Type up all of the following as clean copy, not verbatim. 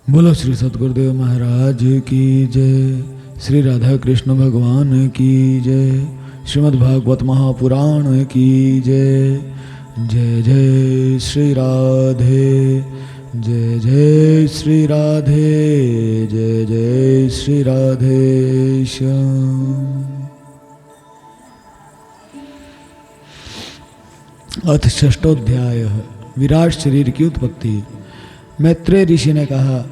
बोलो श्री सद्गुरुदेव महाराज की जय। श्री राधा कृष्ण भगवान की जय। श्रीमद् भागवत महापुराण की जय। जय जय श्री राधे, जय जय श्री राधे, जय जय श्री राधे श्याम। अथ षष्ठोध्याय विराट शरीर की उत्पत्ति। मैत्रेय ऋषि ने कहा,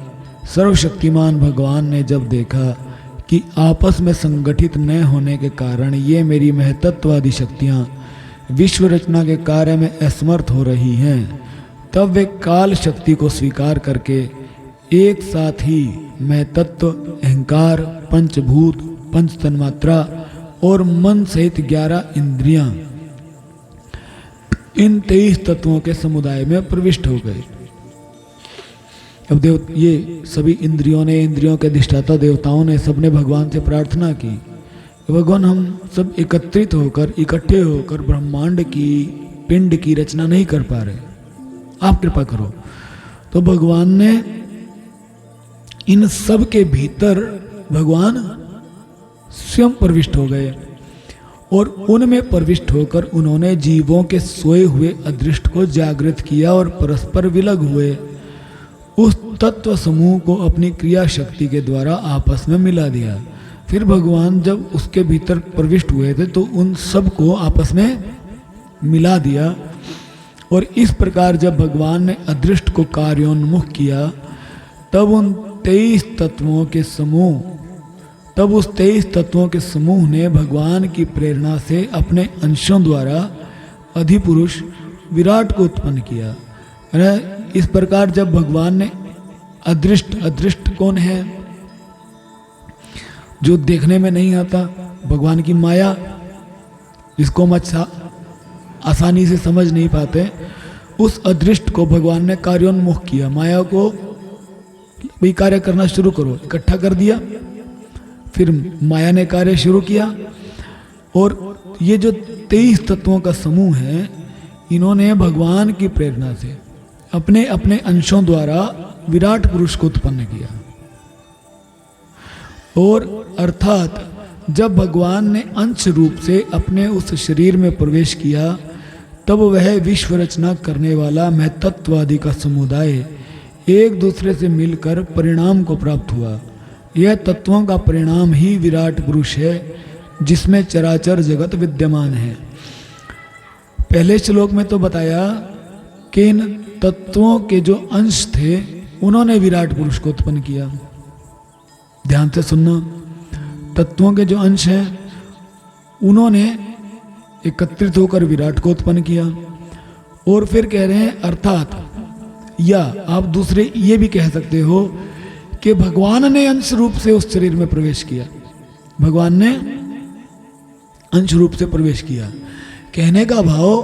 सर्वशक्तिमान भगवान ने जब देखा कि आपस में संगठित न होने के कारण ये मेरी महतत्वादी शक्तियाँ विश्व रचना के कार्य में असमर्थ हो रही हैं, तब वे काल शक्ति को स्वीकार करके एक साथ ही महतत्व, अहंकार, पंचभूत, पंच तन्मात्रा और मन सहित 11 इंद्रियां, इन 23 तत्वों के समुदाय में प्रविष्ट हो गए। अब ये सभी इंद्रियों ने, इंद्रियों के अधिष्ठाता देवताओं ने, सबने भगवान से प्रार्थना की, भगवान हम सब एकत्रित होकर, इकट्ठे होकर ब्रह्मांड की, पिंड की रचना नहीं कर पा रहे, आप कृपा करो। तो भगवान ने इन सब के भीतर भगवान स्वयं प्रविष्ट हो गए और उनमें प्रविष्ट होकर उन्होंने जीवों के सोए हुए अदृष्ट को जागृत किया और परस्पर विलग हुए उस तत्व समूह को अपनी क्रिया शक्ति के द्वारा आपस में मिला दिया। फिर भगवान जब उसके भीतर प्रविष्ट हुए थे तो उन सब को आपस में मिला दिया। और इस प्रकार जब भगवान ने अदृष्ट को कार्योन्मुख किया तब उन 23 तत्वों के समूह, तब उस 23 तत्वों के समूह ने भगवान की प्रेरणा से अपने अंशों द्वारा अधिपुरुष विराट को उत्पन्न किया। इस प्रकार जब भगवान ने अदृष्ट, अदृष्ट कौन है? जो देखने में नहीं आता, भगवान की माया, जिसको हम अच्छा आसानी से समझ नहीं पाते, उस अदृष्ट को भगवान ने कार्योन्मुख किया। माया को भी कार्य करना शुरू करो, इकट्ठा कर दिया। फिर माया ने कार्य शुरू किया और ये जो 23 तत्वों का समूह है, इन्होंने भगवान की प्रेरणा से अपने अपने अंशों द्वारा विराट पुरुष को उत्पन्न किया। और अर्थात जब भगवान ने अंश रूप से अपने उस शरीर में प्रवेश किया तब वह विश्व रचना करने वाला महतत्वादि का समुदाय एक दूसरे से मिलकर परिणाम को प्राप्त हुआ। यह तत्वों का परिणाम ही विराट पुरुष है जिसमें चराचर जगत विद्यमान है। पहले श्लोक में तो बताया कि इन तत्वों के जो अंश थे उन्होंने विराट पुरुष को उत्पन्न किया। ध्यान से सुनना, तत्वों के जो अंश हैं उन्होंने एकत्रित होकर विराट को उत्पन्न किया। और फिर कह रहे हैं अर्थात, या आप दूसरे ये भी कह सकते हो कि भगवान ने अंश रूप से उस शरीर में प्रवेश किया। भगवान ने अंश रूप से प्रवेश किया, कहने का भाव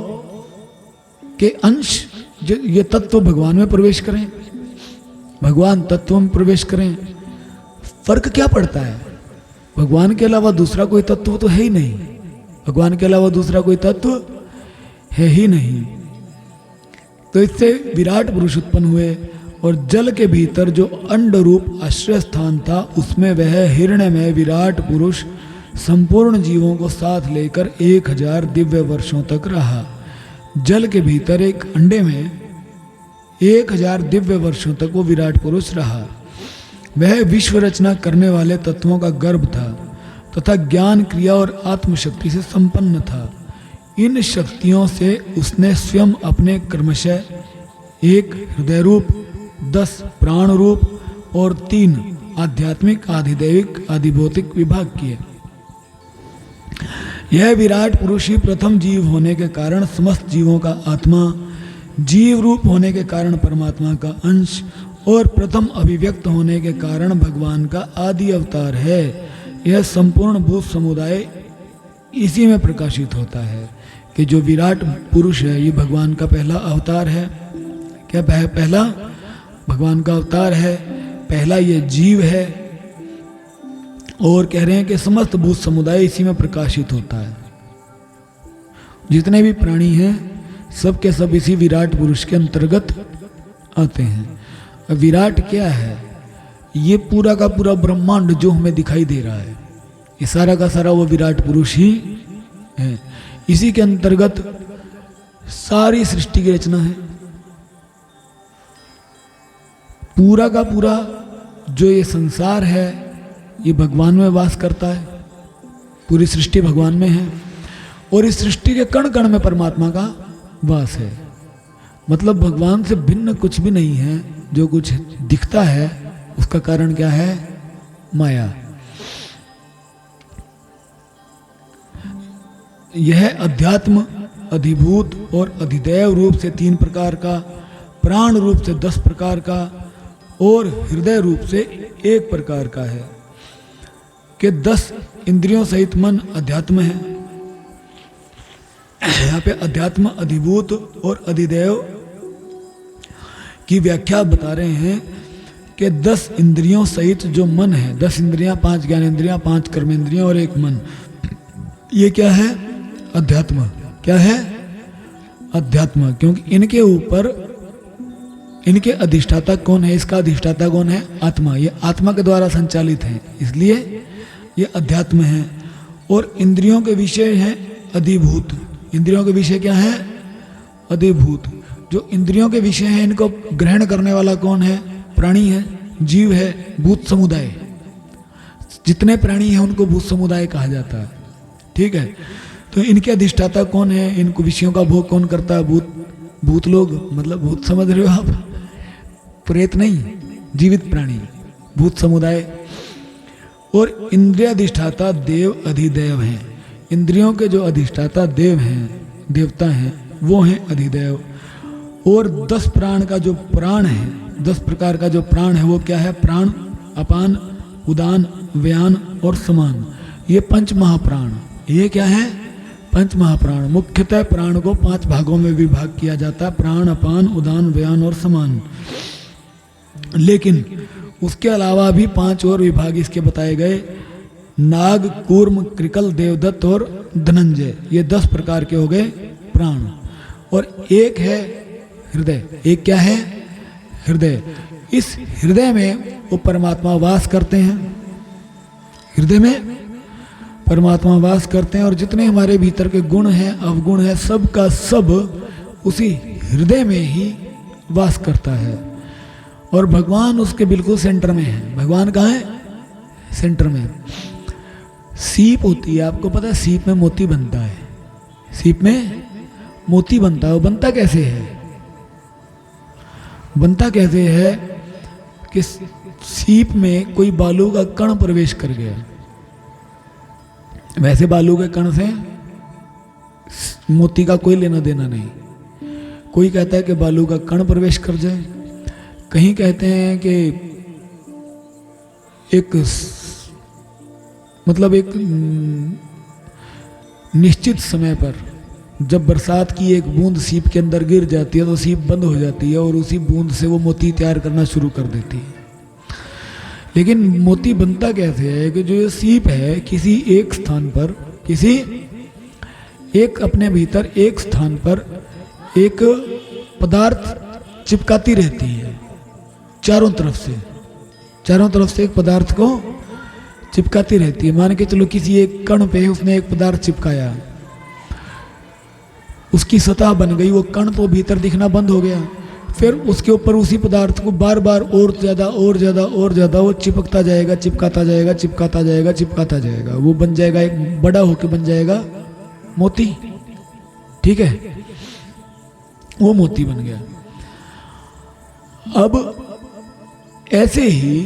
कि अंश जो ये तत्व भगवान में प्रवेश करें, भगवान तत्व में प्रवेश करें। फर्क क्या पड़ता है? भगवान के अलावा दूसरा कोई तत्व तो है ही नहीं, भगवान के अलावा दूसरा कोई तत्व है ही नहीं। तो इससे विराट पुरुष उत्पन्न हुए और जल के भीतर जो अंड रूप आश्रय स्थान था उसमें वह हिरण्यमय विराट पुरुष संपूर्ण जीवों को साथ लेकर 1000 दिव्य वर्षों तक रहा। जल के भीतर एक अंडे में 1000 दिव्य वर्षों तक वो विराट पुरुष रहा। वह विश्व रचना करने वाले तत्वों का गर्भ था तथा ज्ञान, क्रिया और आत्मशक्ति से संपन्न था। इन शक्तियों से उसने स्वयं अपने क्रमशः 1 हृदय रूप, 10 प्राण रूप और 3 आध्यात्मिक, आधिदैविक, आधिभौतिक विभाग किए। यह विराट पुरुष ही प्रथम जीव होने के कारण समस्त जीवों का आत्मा, जीव रूप होने के कारण परमात्मा का अंश और प्रथम अभिव्यक्त होने के कारण भगवान का आदि अवतार है। यह संपूर्ण भूत समुदाय इसी में प्रकाशित होता है कि जो विराट पुरुष है ये भगवान का पहला अवतार है। क्या पहला भगवान का अवतार है, पहला ये जीव है। और कह रहे हैं कि समस्त भूत समुदाय इसी में प्रकाशित होता है। जितने भी प्राणी हैं सब के सब इसी विराट पुरुष के अंतर्गत आते हैं। विराट क्या है? ये पूरा का पूरा ब्रह्मांड जो हमें दिखाई दे रहा है, ये सारा का सारा वो विराट पुरुष ही है। इसी के अंतर्गत सारी सृष्टि की रचना है। पूरा का पूरा जो ये संसार है ये भगवान में वास करता है, पूरी सृष्टि भगवान में है, और इस सृष्टि के कण कण में परमात्मा का वास है। मतलब भगवान से भिन्न कुछ भी नहीं है। जो कुछ दिखता है उसका कारण क्या है? माया। यह अध्यात्म अधिभूत और अधिदैव रूप से 3 प्रकार का, प्राण रूप से 10 प्रकार का और हृदय रूप से 1 प्रकार का है कि 10 इंद्रियों सहित मन अध्यात्म है। यहाँ पे अध्यात्म, अधिभूत और अधिदैव की व्याख्या बता रहे हैं कि 10 इंद्रियों सहित जो मन है, 10 इंद्रियां, 5 ज्ञानेंद्रियां, 5 कर्मेंद्रियां और 1 मन, ये क्या है? अध्यात्म। क्या है? अध्यात्म। क्योंकि इनके ऊपर इनके अधिष्ठाता कौन है? इसका अधिष्ठाता कौन है? आत्मा। ये आत्मा के द्वारा संचालित है, इसलिए ये अध्यात्म है। और इंद्रियों के विषय हैं अधिभूत। इंद्रियों के विषय क्या है? अधिभूत। जो इंद्रियों के विषय हैं इनको ग्रहण करने वाला कौन है? प्राणी है, जीव है, भूत समुदाय। जितने प्राणी हैं उनको भूत समुदाय कहा जाता है। ठीक है, तो इनके अधिष्ठाता कौन है? इनको विषयों का भोग कौन करता है? भूत लोग, मतलब भूत समझ रहे हो आप? प्रेत नहीं, जीवित प्राणी, भूत समुदाय। और इंद्रियाधिष्ठाता देव अधिदैव हैं। इंद्रियों के जो अधिष्ठाता देव हैं, देवता हैं, वो हैं अधिदैव। और 10 प्राण का जो प्राण है, 10 प्रकार का जो प्राण है वो क्या है? प्राण, अपान, उदान, व्यान और समान। ये 5 महाप्राण। ये क्या है? 5 महाप्राण। मुख्यतः प्राण को 5 भागों में विभाग किया जाता है, प्राण, अपान, उदान, व्यान और समान। लेकिन उसके अलावा भी 5 और विभाग इसके बताए गए। नाग, कूर्म, कृकल, देवदत्त और धनंजय, ये 10 प्रकार के हो गए प्राण। और एक है हृदय। एक क्या है? हृदय। इस हृदय में वो परमात्मा वास करते हैं। हृदय में परमात्मा वास करते हैं और जितने हमारे भीतर के गुण हैं, अवगुण है, सब का सब उसी हृदय में ही वास करता है। और भगवान उसके बिल्कुल सेंटर में है। भगवान कहाँ है? सेंटर में। सीप होती है, आपको पता है सीप में मोती बनता है। सीप में मोती बनता है। वो बनता कैसे है? बनता कैसे है कि सीप में कोई बालू का कण प्रवेश कर गया। वैसे बालू के कण से मोती का कोई लेना देना नहीं। कोई कहता है कि बालू का कण प्रवेश कर जाए, कहीं कहते हैं कि एक निश्चित समय पर जब बरसात की एक बूंद सीप के अंदर गिर जाती है तो सीप बंद हो जाती है और उसी बूंद से वो मोती तैयार करना शुरू कर देती है। लेकिन मोती बनता कैसे है कि जो ये सीप है किसी एक स्थान पर, किसी एक अपने भीतर एक स्थान पर एक पदार्थ चिपकाती रहती है चारों तरफ से एक पदार्थ को चिपकाती रहती है। मान के चलो किसी एक कण पे उसने एक पदार्थ चिपकाया, उसकी सतह बन गई, वो कण तो भीतर दिखना बंद हो गया। फिर उसके ऊपर उसी पदार्थ को बार बार और ज़्यादा वो चिपकता जाएगा, चिपकाता जाएगा। वो बन जाएगा, एक बड़ा होकर बन जाएगा मोती। ठीक है, वो मोती बन गया। अब ऐसे ही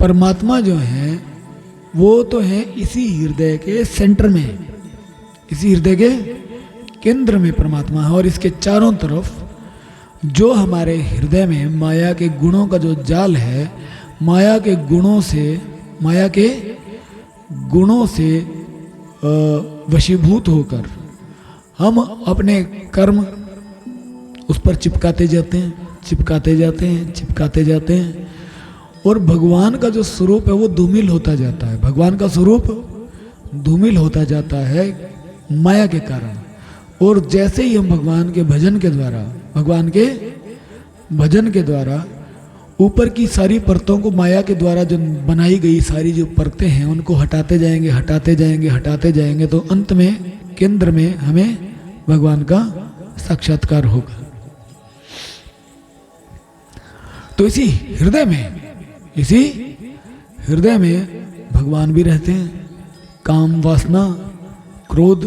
परमात्मा जो है वो तो है इसी हृदय के सेंटर में, इसी हृदय के केंद्र में परमात्मा है। और इसके चारों तरफ जो हमारे हृदय में माया के गुणों का जो जाल है, माया के गुणों से वशीभूत होकर हम अपने कर्म उस पर चिपकाते जाते हैं और भगवान का जो स्वरूप है वो धूमिल होता जाता है। भगवान का स्वरूप धूमिल होता जाता है माया के कारण। और जैसे ही हम भगवान के भजन के द्वारा ऊपर की सारी परतों को माया के द्वारा जो बनाई गई सारी जो परतें हैं उनको हटाते जाएंगे, हटाते जाएंगे, हटाते जाएंगे, तो अंत में केंद्र में हमें भगवान का साक्षात्कार होगा। तो इसी हृदय में भगवान भी रहते हैं। काम, वासना, क्रोध,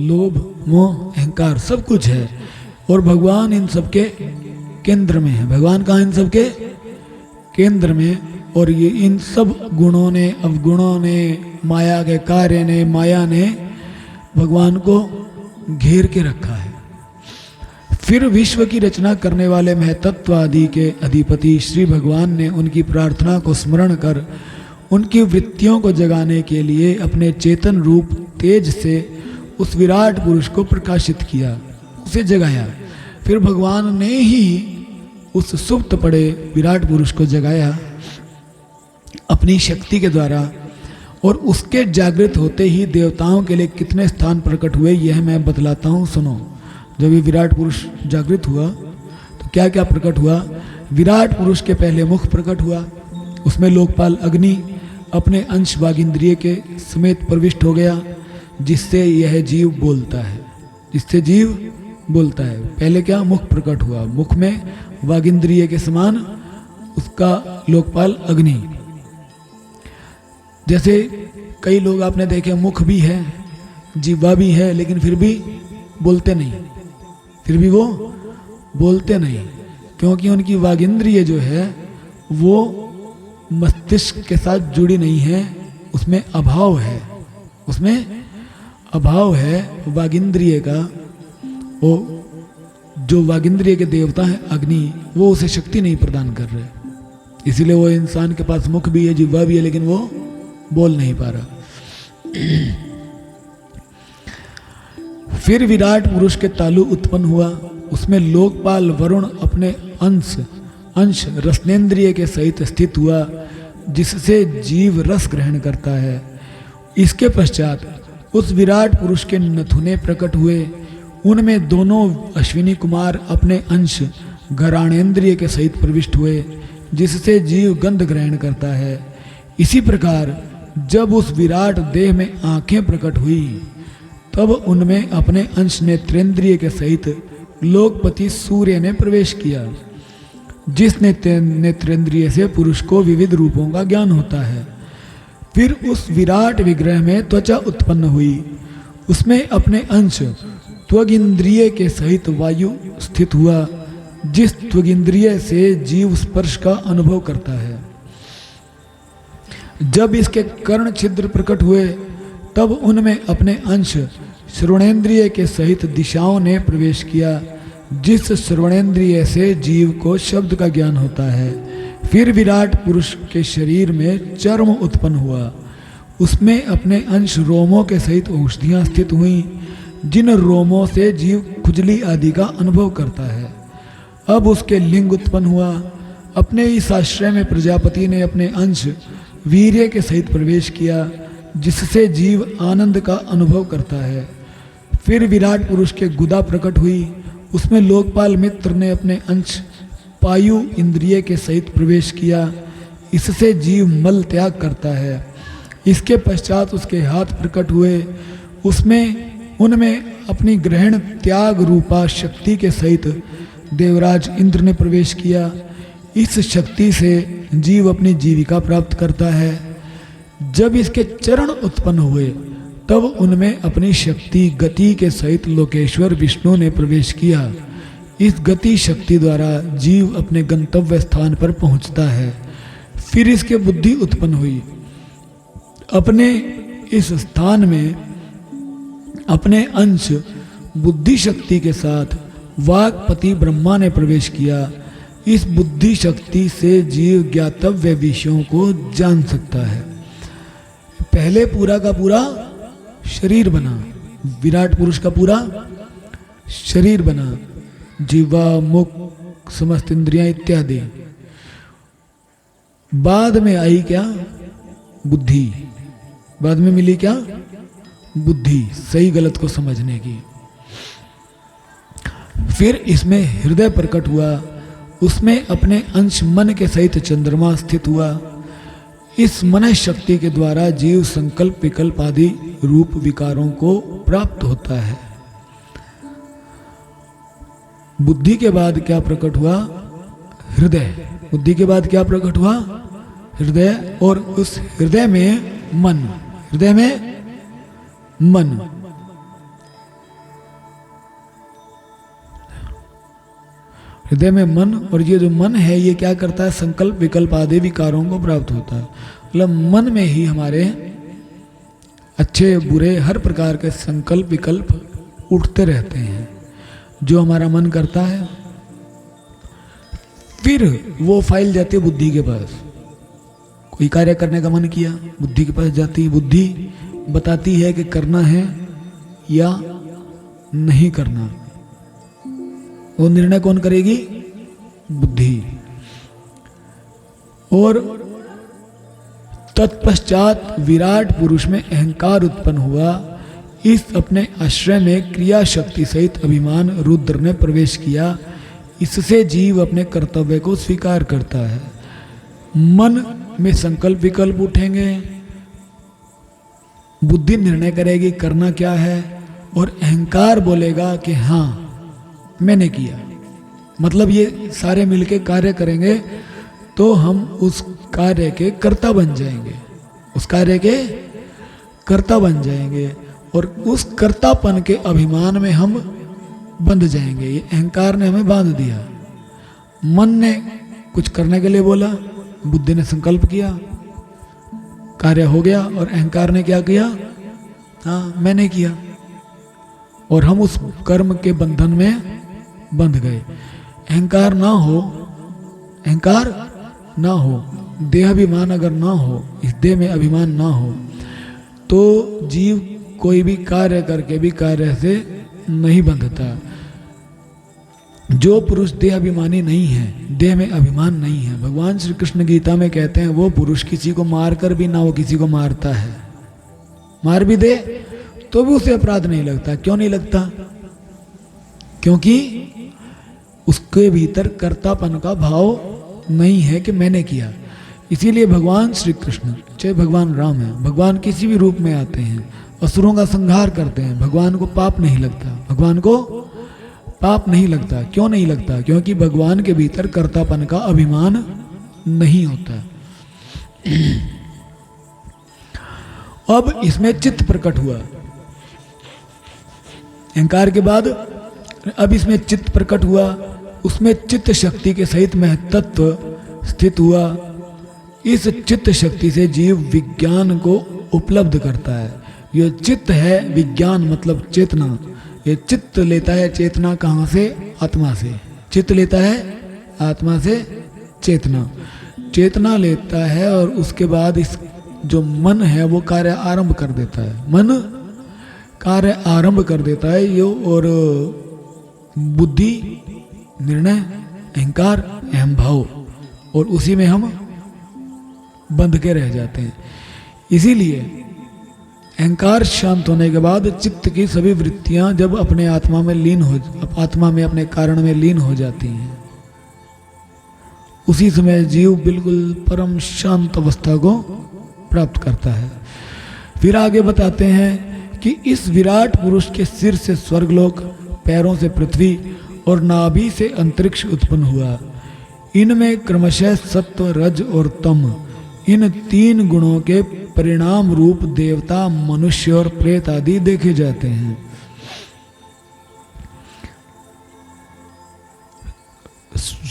लोभ, मोह, अहंकार सब कुछ है और भगवान इन सबके केंद्र में है। भगवान कहाँ? इन सबके केंद्र में। और ये इन सब गुणों ने, अवगुणों ने, माया के कार्य ने, माया ने भगवान को घेर के रखा है। फिर विश्व की रचना करने वाले महतत्व आदि के अधिपति श्री भगवान ने उनकी प्रार्थना को स्मरण कर उनकी वृत्तियों को जगाने के लिए अपने चेतन रूप तेज से उस विराट पुरुष को प्रकाशित किया, उसे जगाया। फिर भगवान ने ही उस सुप्त पड़े विराट पुरुष को जगाया अपनी शक्ति के द्वारा। और उसके जागृत होते ही देवताओं के लिए कितने स्थान प्रकट हुए यह मैं बतलाता हूँ, सुनो। जब ये विराट पुरुष जागृत हुआ तो क्या क्या प्रकट हुआ? विराट पुरुष के पहले मुख प्रकट हुआ, उसमें लोकपाल अग्नि अपने अंश वागिंद्रिय के समेत प्रविष्ट हो गया, जिससे यह जीव बोलता है, जिससे जीव बोलता है। पहले क्या? मुख प्रकट हुआ, मुख में वागिंद्रिय के समान उसका लोकपाल अग्नि। जैसे कई लोग आपने देखे मुख भी है, जिह्वा भी है, लेकिन फिर भी बोलते नहीं, फिर भी वो बोलते नहीं, क्योंकि उनकी वागिंद्रिय जो है वो मस्तिष्क के साथ जुड़ी नहीं है, उसमें अभाव है, उसमें अभाव है वागिंद्रिय का। वो जो वागिंद्रिय के देवता है अग्नि, वो उसे शक्ति नहीं प्रदान कर रहे, इसीलिए वो इंसान के पास मुख भी है, जिह्वा भी है, लेकिन वो बोल नहीं पा रहा। फिर विराट पुरुष के तालु उत्पन्न हुआ, उसमें लोकपाल वरुण अपने अंश रसनेन्द्रिय के सहित स्थित हुआ, जिससे जीव रस ग्रहण करता है। इसके पश्चात उस विराट पुरुष के नथुने प्रकट हुए, उनमें दोनों अश्विनी कुमार अपने अंश घराणेन्द्रिय के सहित प्रविष्ट हुए, जिससे जीव गंध ग्रहण करता है। इसी प्रकार जब उस विराट देह में आंखें प्रकट हुई, तब उनमें अपने अंश नेत्रेंद्रिय के सहित लोकपति सूर्य ने प्रवेश किया, जिस नेत्रेंद्रिय से पुरुष को विविध रूपों का ज्ञान होता है। फिर उस विराट विग्रह में त्वचा उत्पन्न हुई, उसमें अपने अंश त्वगिंद्रिय के सहित वायु स्थित हुआ, जिस त्वगिंद्रिय से जीव स्पर्श का अनुभव करता है। जब इसके कर्ण छिद्र प्रकट हुए, तब उनमें अपने अंश श्रवणेन्द्रिय के सहित दिशाओं ने प्रवेश किया, जिस श्रवणेन्द्रिय से जीव को शब्द का ज्ञान होता है। फिर विराट पुरुष के शरीर में चर्म उत्पन्न हुआ, उसमें अपने अंश रोमों के सहित औषधियाँ स्थित हुई, जिन रोमों से जीव खुजली आदि का अनुभव करता है। अब उसके लिंग उत्पन्न हुआ, अपने इस आश्रय में प्रजापति ने अपने अंश वीर्य के सहित प्रवेश किया, जिससे जीव आनंद का अनुभव करता है। फिर विराट पुरुष के गुदा प्रकट हुई, उसमें लोकपाल मित्र ने अपने अंश पायु इंद्रिय के सहित प्रवेश किया, इससे जीव मल त्याग करता है। इसके पश्चात उसके हाथ प्रकट हुए, उनमें अपनी ग्रहण त्याग रूपा शक्ति के सहित देवराज इंद्र ने प्रवेश किया। इस शक्ति से जीव अपनी जीविका प्राप्त करता है। जब इसके चरण उत्पन्न हुए, तब उनमें अपनी शक्ति गति के सहित लोकेश्वर विष्णु ने प्रवेश किया। इस गति शक्ति द्वारा जीव अपने गंतव्य स्थान पर पहुंचता है। फिर इसके बुद्धि उत्पन्न हुई, अपने इस स्थान में अपने अंश बुद्धि शक्ति के साथ वाक्पति ब्रह्मा ने प्रवेश किया। इस बुद्धि शक्ति से जीव ज्ञातव्य विषयों को जान सकता है। पहले पूरा का पूरा शरीर बना, विराट पुरुष का पूरा शरीर बना, जीवा मुख समस्त इंद्रियां इत्यादि। बाद में आई क्या? बुद्धि। बाद में मिली क्या? बुद्धि, सही गलत को समझने की। फिर इसमें हृदय प्रकट हुआ, उसमें अपने अंश मन के सहित चंद्रमा स्थित हुआ। इस मन शक्ति के द्वारा जीव संकल्प विकल्प आदि रूप विकारों को प्राप्त होता है। बुद्धि के बाद क्या प्रकट हुआ? हृदय। बुद्धि के बाद क्या प्रकट हुआ? हृदय। और उस हृदय में मन, हृदय में मन। हृदय में मन, और ये जो मन है ये क्या करता है? संकल्प विकल्प आदि विकारों को प्राप्त होता है। मतलब मन में ही हमारे अच्छे बुरे हर प्रकार के संकल्प विकल्प उठते रहते हैं। जो हमारा मन करता है फिर वो फाइल जाती है बुद्धि के पास। कोई कार्य करने का मन किया, बुद्धि के पास जाती है। बुद्धि बताती है कि करना है या नहीं करना। वो निर्णय कौन करेगी? बुद्धि। और तत्पश्चात विराट पुरुष में अहंकार उत्पन्न हुआ। इस अपने आश्रय में क्रिया शक्ति सहित अभिमान रुद्र ने प्रवेश किया। इससे जीव अपने कर्तव्य को स्वीकार करता है। मन में संकल्प विकल्प उठेंगे, बुद्धि निर्णय करेगी करना क्या है, और अहंकार बोलेगा कि हाँ मैंने किया। मतलब ये सारे मिलके कार्य करेंगे तो हम उस कार्य के कर्ता बन जाएंगे, उस कार्य के कर्ता बन जाएंगे, और उस कर्तापन के अभिमान में हम बंध जाएंगे। ये अहंकार ने हमें बांध दिया। मन ने कुछ करने के लिए बोला, बुद्धि ने संकल्प किया, कार्य हो गया, और अहंकार ने क्या किया? हाँ मैंने किया, और हम उस कर्म के बंधन में बंध गए। अहंकार ना हो, अहंकार ना हो, देहाभिमान अगर ना हो, इस देह में अभिमान ना हो, तो जीव कोई भी कार्य करके भी कार्य से नहीं बंधता। जो पुरुष देह अभिमानी नहीं है, देह में अभिमान नहीं है, भगवान श्री कृष्ण गीता में कहते हैं वो पुरुष किसी को मारकर भी ना वो किसी को मारता है। मार भी दे तो भी उसे अपराध नहीं लगता। क्यों नहीं लगता? क्योंकि उसके भीतर कर्तापन का भाव नहीं है कि मैंने किया। इसीलिए भगवान श्री कृष्ण, चाहे भगवान राम है, भगवान किसी भी रूप में आते हैं, असुरों का संहार करते हैं, भगवान को पाप नहीं लगता। भगवान को पाप नहीं लगता। क्यों नहीं लगता? क्योंकि भगवान के भीतर कर्तापन का अभिमान नहीं होता। अब इसमें चित्त प्रकट हुआ। अहंकार के बाद अब इसमें चित्त प्रकट हुआ। उसमें चित्त शक्ति के सहित महत्त्व स्थित हुआ। इस चित्त शक्ति से जीव विज्ञान को उपलब्ध करता है। यह चित्त है, विज्ञान मतलब चेतना। ये चित्त लेता है चेतना कहाँ से? आत्मा से। चित्त लेता है आत्मा से चेतना। चेतना लेता है और उसके बाद इस जो मन है वो कार्य आरंभ कर देता है। मन कार्य आरंभ कर देता है यो, और बुद्धि, निर्णय, अहंकार, अहम भाव, और उसी में हम बंध के रह जाते हैं। इसीलिए अहंकार शांत होने के बाद चित्त की सभी वृत्तियां जब अपने आत्मा में लीन हो, आत्मा में अपने कारण में लीन हो जाती हैं, उसी समय जीव बिल्कुल परम शांत अवस्था को प्राप्त करता है। फिर आगे बताते हैं कि इस विराट पुरुष के सिर से स्वर्गलोक, पैरों से पृथ्वी और नाभि से अंतरिक्ष उत्पन्न हुआ। इनमें क्रमशः सत्व, रज और तम, इन तीन गुणों के परिणाम रूप देवता, मनुष्य और प्रेत आदि देखे जाते हैं।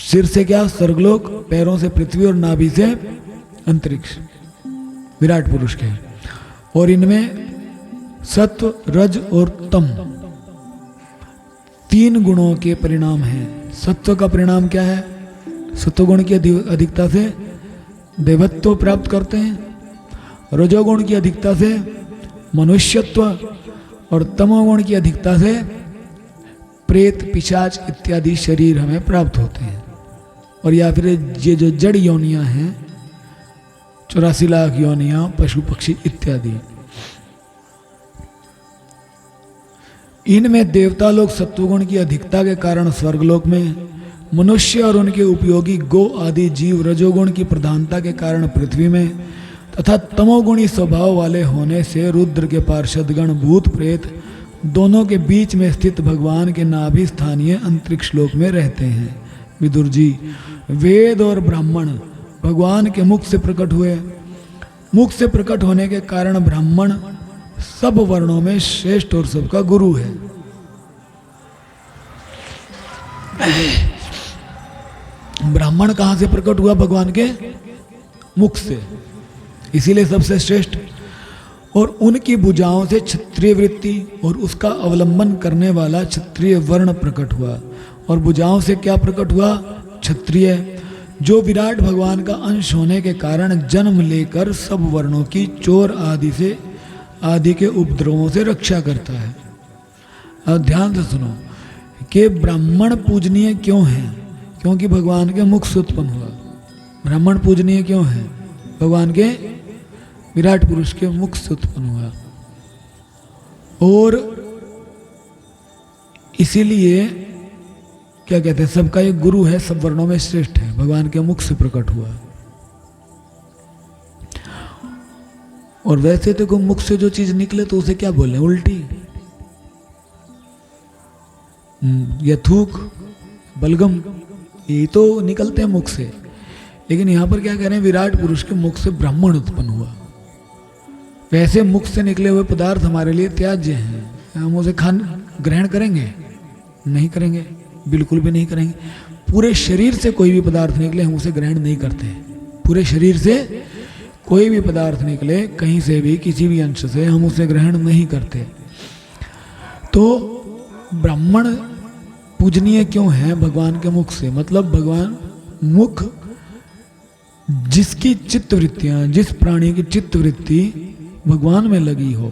सिर से क्या? स्वर्गलोक, पैरों से पृथ्वी और नाभि से अंतरिक्ष विराट पुरुष के। और इनमें सत्व, रज और तम तीन गुणों के परिणाम हैं। सत्व का परिणाम क्या है? सत्वगुण की अधिकता से देवत्व प्राप्त करते हैं। रजोगुण की अधिकता से मनुष्यत्व, और तमोगुण की अधिकता से प्रेत, पिशाच इत्यादि शरीर हमें प्राप्त होते हैं। और या फिर ये जो जड़ योनियां हैं, 84 लाख योनियां, पशु पक्षी इत्यादि, इनमें देवता लोग सत्वगुण की अधिकता के कारण स्वर्गलोक में, मनुष्य और उनके उपयोगी गो आदि जीव रजोगुण की प्रधानता के कारण पृथ्वी में तथा तमोगुणी स्वभाव वाले होने से रुद्र के पार्षदगण भूत प्रेत दोनों के बीच में स्थित भगवान के नाभि स्थानीय अंतरिक्ष लोक में रहते हैं। विदुर जी, वेद और ब्राह्मण भगवान के मुख से प्रकट हुए। मुख से प्रकट होने के कारण ब्राह्मण सब वर्णों में श्रेष्ठ और सबका गुरु है। ब्राह्मण कहाँ से प्रकट हुआ? भगवान के मुख से, इसीलिए सबसे श्रेष्ठ। और उनकी भुजाओं से क्षत्रिय वृत्ति और उसका अवलंबन करने वाला क्षत्रिय वर्ण प्रकट हुआ। और भुजाओं से क्या प्रकट हुआ? क्षत्रिय, जो विराट भगवान का अंश होने के कारण जन्म लेकर सब वर्णों की चोर आदि के उपद्रवों से रक्षा करता है। अब ध्यान से सुनो कि ब्राह्मण पूजनीय क्यों है? क्योंकि भगवान के मुख से उत्पन्न हुआ। ब्राह्मण पूजनीय क्यों है? भगवान के विराट पुरुष के मुख से उत्पन्न हुआ। और इसीलिए क्या कहते हैं, सबका एक गुरु है, सब वर्णों में श्रेष्ठ है, भगवान के मुख से प्रकट हुआ। और वैसे तो मुख से जो चीज निकले तो उसे क्या बोले? उल्टी या थूक, बलगम, ये तो निकलते हैं मुख से। लेकिन यहां पर क्या कह रहे हैं? विराट पुरुष के मुख से ब्राह्मण उत्पन्न हुआ। वैसे मुख से निकले हुए पदार्थ हमारे लिए त्याज्य हैं, हम उसे ग्रहण करेंगे? नहीं करेंगे, बिल्कुल भी नहीं करेंगे। पूरे शरीर से कोई भी पदार्थ निकले हम उसे ग्रहण नहीं करते। पूरे शरीर से कोई भी पदार्थ निकले कहीं से भी, किसी भी अंश से, हम उसे ग्रहण नहीं करते। तो ब्राह्मण पूजनीय क्यों है? भगवान के मुख से, मतलब भगवान मुख, जिसकी चित्त वृत्तियां, जिस प्राणी की चित्त वृत्ति भगवान में लगी हो,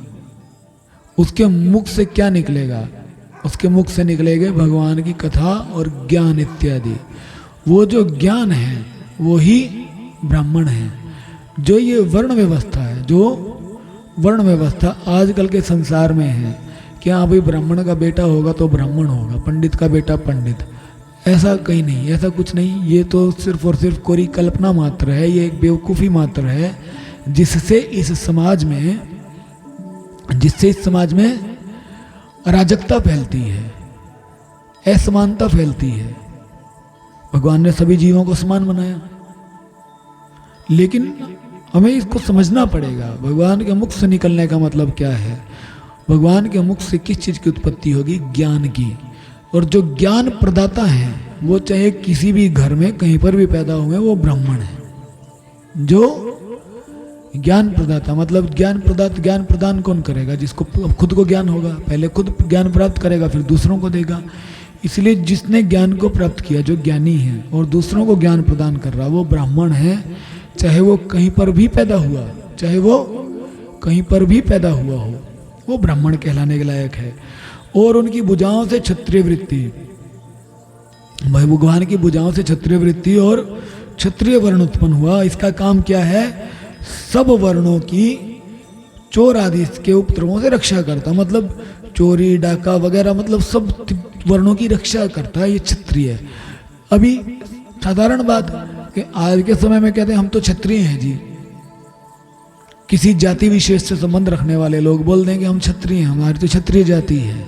उसके मुख से क्या निकलेगा? उसके मुख से निकलेगे भगवान की कथा और ज्ञान इत्यादि। वो जो ज्ञान है वो ही ब्राह्मण है। जो ये वर्ण व्यवस्था है, जो वर्ण व्यवस्था आजकल के संसार में है कि हाँ भाई ब्राह्मण का बेटा होगा तो ब्राह्मण होगा, पंडित का बेटा पंडित, ऐसा कहीं नहीं, ऐसा कुछ नहीं। ये तो सिर्फ और सिर्फ कोरी कल्पना मात्र है, ये एक बेवकूफ़ी मात्र है जिससे इस समाज में अराजकता फैलती है, असमानता फैलती है। भगवान ने सभी जीवों को समान बनाया, लेकिन हमें इसको समझना पड़ेगा। भगवान के मुख से निकलने का मतलब क्या है? भगवान के मुख से किस चीज़ की उत्पत्ति होगी? ज्ञान की। और जो ज्ञान प्रदाता है वो चाहे किसी भी घर में कहीं पर भी पैदा हुए, वो ब्राह्मण है। जो ज्ञान प्रदाता, मतलब ज्ञान प्रदान कौन करेगा? जिसको खुद को ज्ञान होगा, पहले खुद ज्ञान प्राप्त करेगा, फिर दूसरों को देगा। इसलिए जिसने ज्ञान को प्राप्त किया, जो ज्ञानी है और दूसरों को ज्ञान प्रदान कर रहा, वो ब्राह्मण है। चाहे वो कहीं पर भी पैदा हुआ, चाहे वो कहीं पर भी पैदा हुआ हो, वो ब्राह्मण कहलाने के लायक है। और उनकी भुजाओं से क्षत्रिय वृत्ति, भगवान की भुजाओं से क्षत्रिय वृत्ति और क्षत्रिय वर्ण उत्पन्न हुआ। इसका काम क्या है? सब वर्णों की चोर आदि के उपद्रवों से रक्षा करता, मतलब चोरी डाका वगैरह, मतलब सब वर्णों की रक्षा करता है, ये क्षत्रिय है। अभी साधारण बात कि आज के समय में कहते हैं हम तो क्षत्रिय हैं जी, किसी जाति विशेष से संबंध रखने वाले लोग बोल दें कि हम क्षत्रिय हैं, हमारी तो क्षत्रिय जाति है।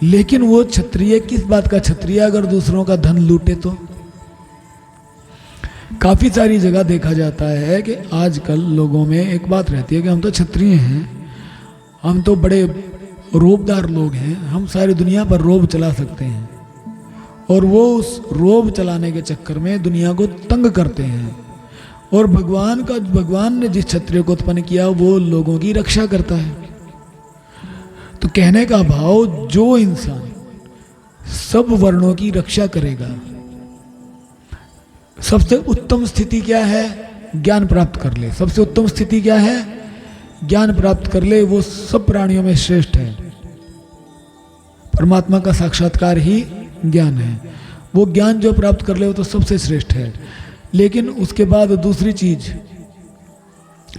लेकिन वो क्षत्रिय किस बात का क्षत्रिय? अगर दूसरों का धन लूटे तो। काफ़ी सारी जगह देखा जाता है कि आजकल लोगों में एक बात रहती है कि हम तो क्षत्रिय हैं, हम तो बड़े रोबदार लोग हैं, हम सारी दुनिया पर रोब चला सकते हैं। और वो उस रोब चलाने के चक्कर में दुनिया को तंग करते हैं। और भगवान ने जिस क्षत्रिय को उत्पन्न किया वो लोगों की रक्षा करता है। तो कहने का भाव, जो इंसान सब वर्णों की रक्षा करेगा, सबसे उत्तम स्थिति क्या है? ज्ञान प्राप्त कर ले। सबसे उत्तम स्थिति क्या है? ज्ञान प्राप्त कर ले। वो सब प्राणियों में श्रेष्ठ है। परमात्मा का साक्षात्कार ही ज्ञान है। वो ज्ञान जो प्राप्त कर ले वो तो सबसे श्रेष्ठ है। लेकिन उसके बाद दूसरी चीज,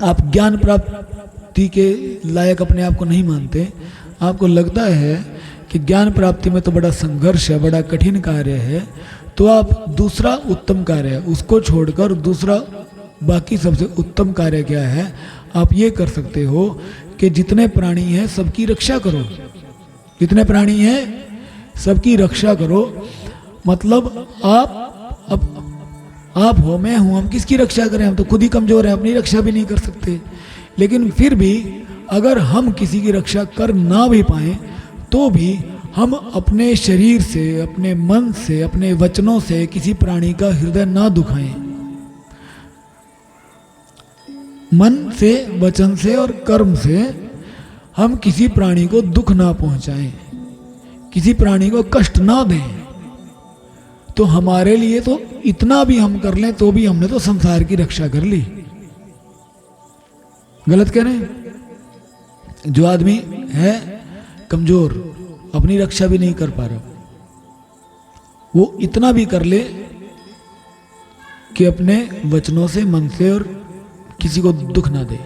आप ज्ञान प्राप्ति के लायक अपने आप को नहीं मानते, आपको लगता है कि ज्ञान प्राप्ति में तो बड़ा संघर्ष है, बड़ा कठिन कार्य है, तो आप दूसरा उत्तम कार्य उसको छोड़कर दूसरा बाकी सबसे उत्तम कार्य क्या है, आप ये कर सकते हो कि जितने प्राणी हैं सबकी रक्षा करो। जितने प्राणी हैं सबकी रक्षा करो, मतलब आप हो, मैं हूं, हम किसकी रक्षा करें? हम तो खुद ही कमजोर हैं, अपनी रक्षा भी नहीं कर सकते। लेकिन फिर भी अगर हम किसी की रक्षा कर ना भी पाए तो भी हम अपने शरीर से, अपने मन से, अपने वचनों से किसी प्राणी का हृदय ना दुखाएं। मन से, वचन से और कर्म से हम किसी प्राणी को दुख ना पहुंचाएं, किसी प्राणी को कष्ट ना दें। तो हमारे लिए तो इतना भी हम कर लें तो भी हमने तो संसार की रक्षा कर ली। गलत कह रहे हैं? जो आदमी है कमजोर, अपनी रक्षा भी नहीं कर पा रहा, वो इतना भी कर ले कि अपने वचनों से, मन से और किसी को दुख ना दे,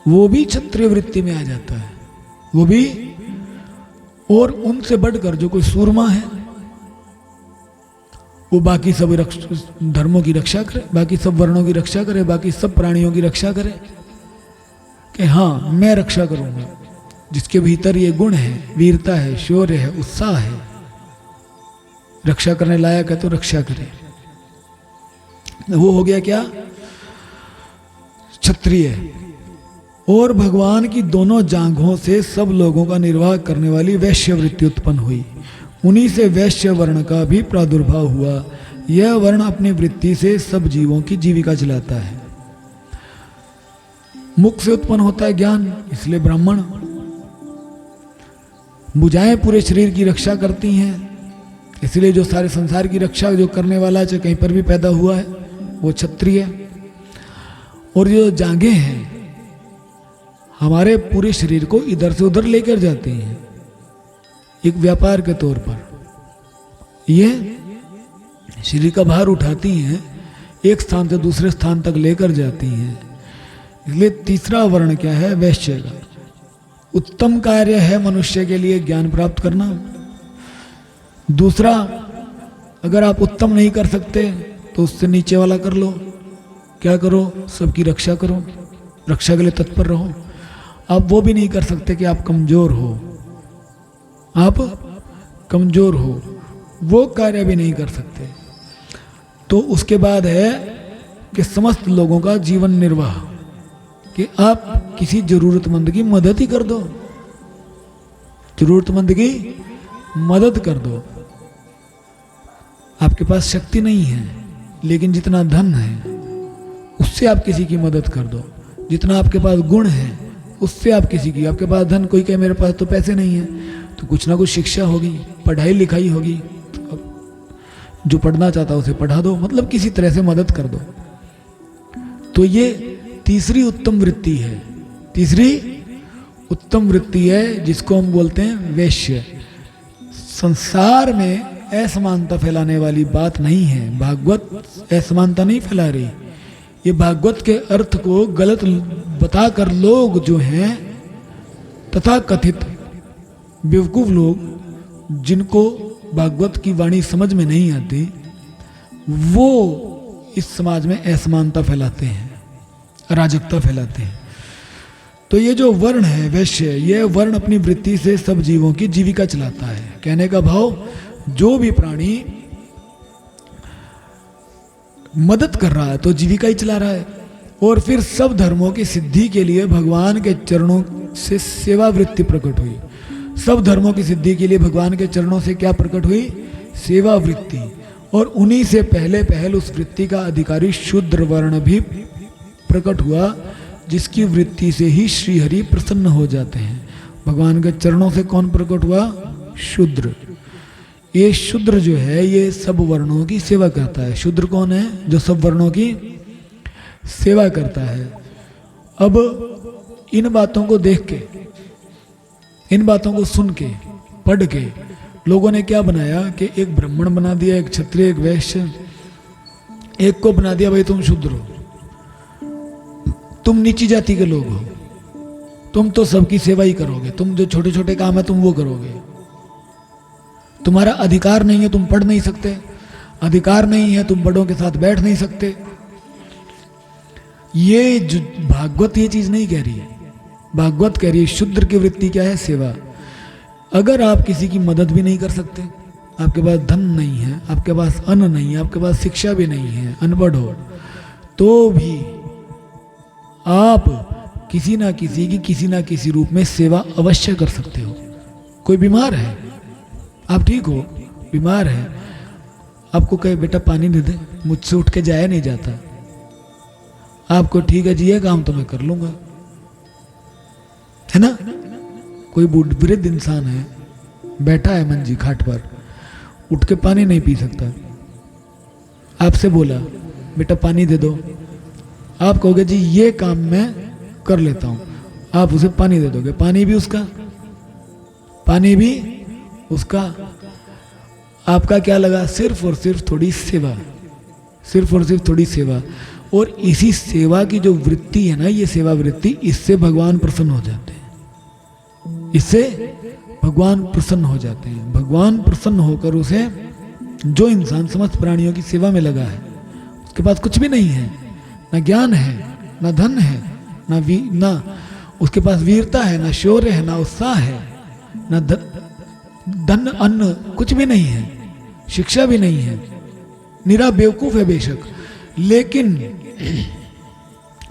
वो भी क्षत्रिय वृत्ति में आ जाता है। वो भी, और उनसे बढ़कर जो कोई सूरमा है वो बाकी सब धर्मों की रक्षा करे, बाकी सब वर्णों की रक्षा करे, बाकी सब प्राणियों की रक्षा करे कि हाँ मैं रक्षा करूंगा। जिसके भीतर ये गुण है, वीरता है, शौर्य है, उत्साह है, रक्षा करने लायक है तो रक्षा करे। वो हो गया क्या? क्षत्रिय। और भगवान की दोनों जांघों से सब लोगों का निर्वाह करने वाली वैश्य वृत्ति उत्पन्न हुई। उन्हीं से वैश्य वर्ण का भी प्रादुर्भाव हुआ। यह वर्ण अपनी वृत्ति से सब जीवों की जीविका चलाता है। मुख से उत्पन्न होता है ज्ञान, इसलिए ब्राह्मण। भुजाएं पूरे शरीर की रक्षा करती हैं, इसलिए जो सारे संसार की रक्षा जो करने वाला चाहे कहीं पर भी पैदा हुआ है वो क्षत्रिय। और जो जांघें हैं हमारे पूरे शरीर को इधर से उधर लेकर जाती हैं, एक व्यापार के तौर पर ये शरीर का भार उठाती हैं, एक स्थान से दूसरे स्थान तक लेकर जाती हैं। इसलिए तीसरा वर्ण क्या है? वैश्य का। उत्तम कार्य है मनुष्य के लिए ज्ञान प्राप्त करना। दूसरा, अगर आप उत्तम नहीं कर सकते तो उससे नीचे वाला कर लो। क्या करो? सबकी रक्षा करो, रक्षा के लिए तत्पर रहो। आप वो भी नहीं कर सकते कि आप कमजोर हो, आप कमजोर हो, वो कार्य भी नहीं कर सकते। तो उसके बाद है कि समस्त लोगों का जीवन निर्वाह, कि आप किसी जरूरतमंद की मदद ही कर दो, जरूरतमंद की मदद कर दो। आपके पास शक्ति नहीं है लेकिन जितना धन है उससे आप किसी की मदद कर दो। जितना आपके पास गुण है उससे आप किसी की, आपके पास धन, कोई कहे मेरे पास तो पैसे नहीं है, तो कुछ ना कुछ शिक्षा होगी, पढ़ाई लिखाई होगी, तो जो पढ़ना चाहता है उसे पढ़ा दो, मतलब किसी तरह से मदद कर दो। तो ये तीसरी उत्तम वृत्ति है। तीसरी उत्तम वृत्ति है जिसको हम बोलते हैं वैश्य। संसार में असमानता फैलाने वाली बात नहीं है, भागवत असमानता नहीं फैला रही। ये भागवत के अर्थ को गलत बताकर लोग जो हैं तथा कथित बेवकूफ लोग, जिनको भागवत की वाणी समझ में नहीं आती, वो इस समाज में असमानता फैलाते हैं, अराजकता फैलाते हैं। तो ये जो वर्ण है वैश्य, ये वर्ण अपनी वृत्ति से सब जीवों की जीविका चलाता है। कहने का भाव, जो भी प्राणी मदद कर रहा है तो जीविका ही चला रहा है। और फिर सब धर्मों की सिद्धि के लिए भगवान के चरणों से सेवा वृत्ति प्रकट हुई। सब धर्मों की सिद्धि के लिए भगवान के चरणों से क्या प्रकट हुई? सेवा वृत्ति। और उन्हीं से पहले पहल उस वृत्ति का अधिकारी शूद्र वर्ण भी प्रकट हुआ, जिसकी वृत्ति से ही श्री हरि प्रसन्न हो जाते हैं। भगवान के चरणों से कौन प्रकट हुआ? शूद्र। ये शूद्र जो है ये सब वर्णों की सेवा करता है। शूद्र कौन है? जो सब वर्णों की सेवा करता है। अब इन बातों को देख के, इन बातों को सुन के, पढ़ के लोगों ने क्या बनाया कि एक ब्राह्मण बना दिया, एक क्षत्रिय, एक वैश्य, एक को बना दिया भाई तुम शूद्र हो, तुम नीची जाति के लोग हो, तुम तो सबकी सेवा ही करोगे, तुम जो छोटे छोटे काम है तुम वो करोगे, तुम्हारा अधिकार नहीं है, तुम पढ़ नहीं सकते, अधिकार नहीं है, तुम बड़ों के साथ बैठ नहीं सकते। ये जो भागवत ये चीज नहीं कह रही है। भागवत कह रही है शूद्र की वृत्ति क्या है? सेवा। अगर आप किसी की मदद भी नहीं कर सकते, आपके पास धन नहीं है, आपके पास अन्न नहीं है, आपके पास शिक्षा भी नहीं है, अनपढ़ हो, तो भी आप किसी ना किसी की किसी ना किसी रूप में सेवा अवश्य कर सकते हो। कोई बीमार है, आप ठीक हो, बीमार है, आपको कहे बेटा पानी दे दे, मुझसे उठ के जाया नहीं जाता, आपको ठीक है जी ये काम तो मैं कर लूंगा, है ना। कोई वृद्ध इंसान है, बैठा है मंजी खाट पर, उठ के पानी नहीं पी सकता, आपसे बोला बेटा पानी दे दो, आप कहोगे जी ये काम मैं कर लेता हूं, आप उसे पानी दे दोगे, पानी भी उसका, पानी भी उसका, आपका क्या लगा? सिर्फ और सिर्फ थोड़ी सेवा, सिर्फ और सिर्फ थोड़ी सेवा। और इसी सेवा की जो वृत्ति है ना, ये सेवा वृत्ति, इससे भगवान प्रसन्न हो जाते हैं, इससे भगवान प्रसन्न हो जाते हैं। भगवान प्रसन्न होकर उसे, जो इंसान समस्त प्राणियों की सेवा में लगा है, उसके पास कुछ भी नहीं है, ना ज्ञान है, ना धन है, ना उसके पास वीरता है, ना शौर्य है, ना उत्साह है, ना धन अन्न कुछ भी नहीं है, शिक्षा भी नहीं है, निरा बेवकूफ है बेशक, लेकिन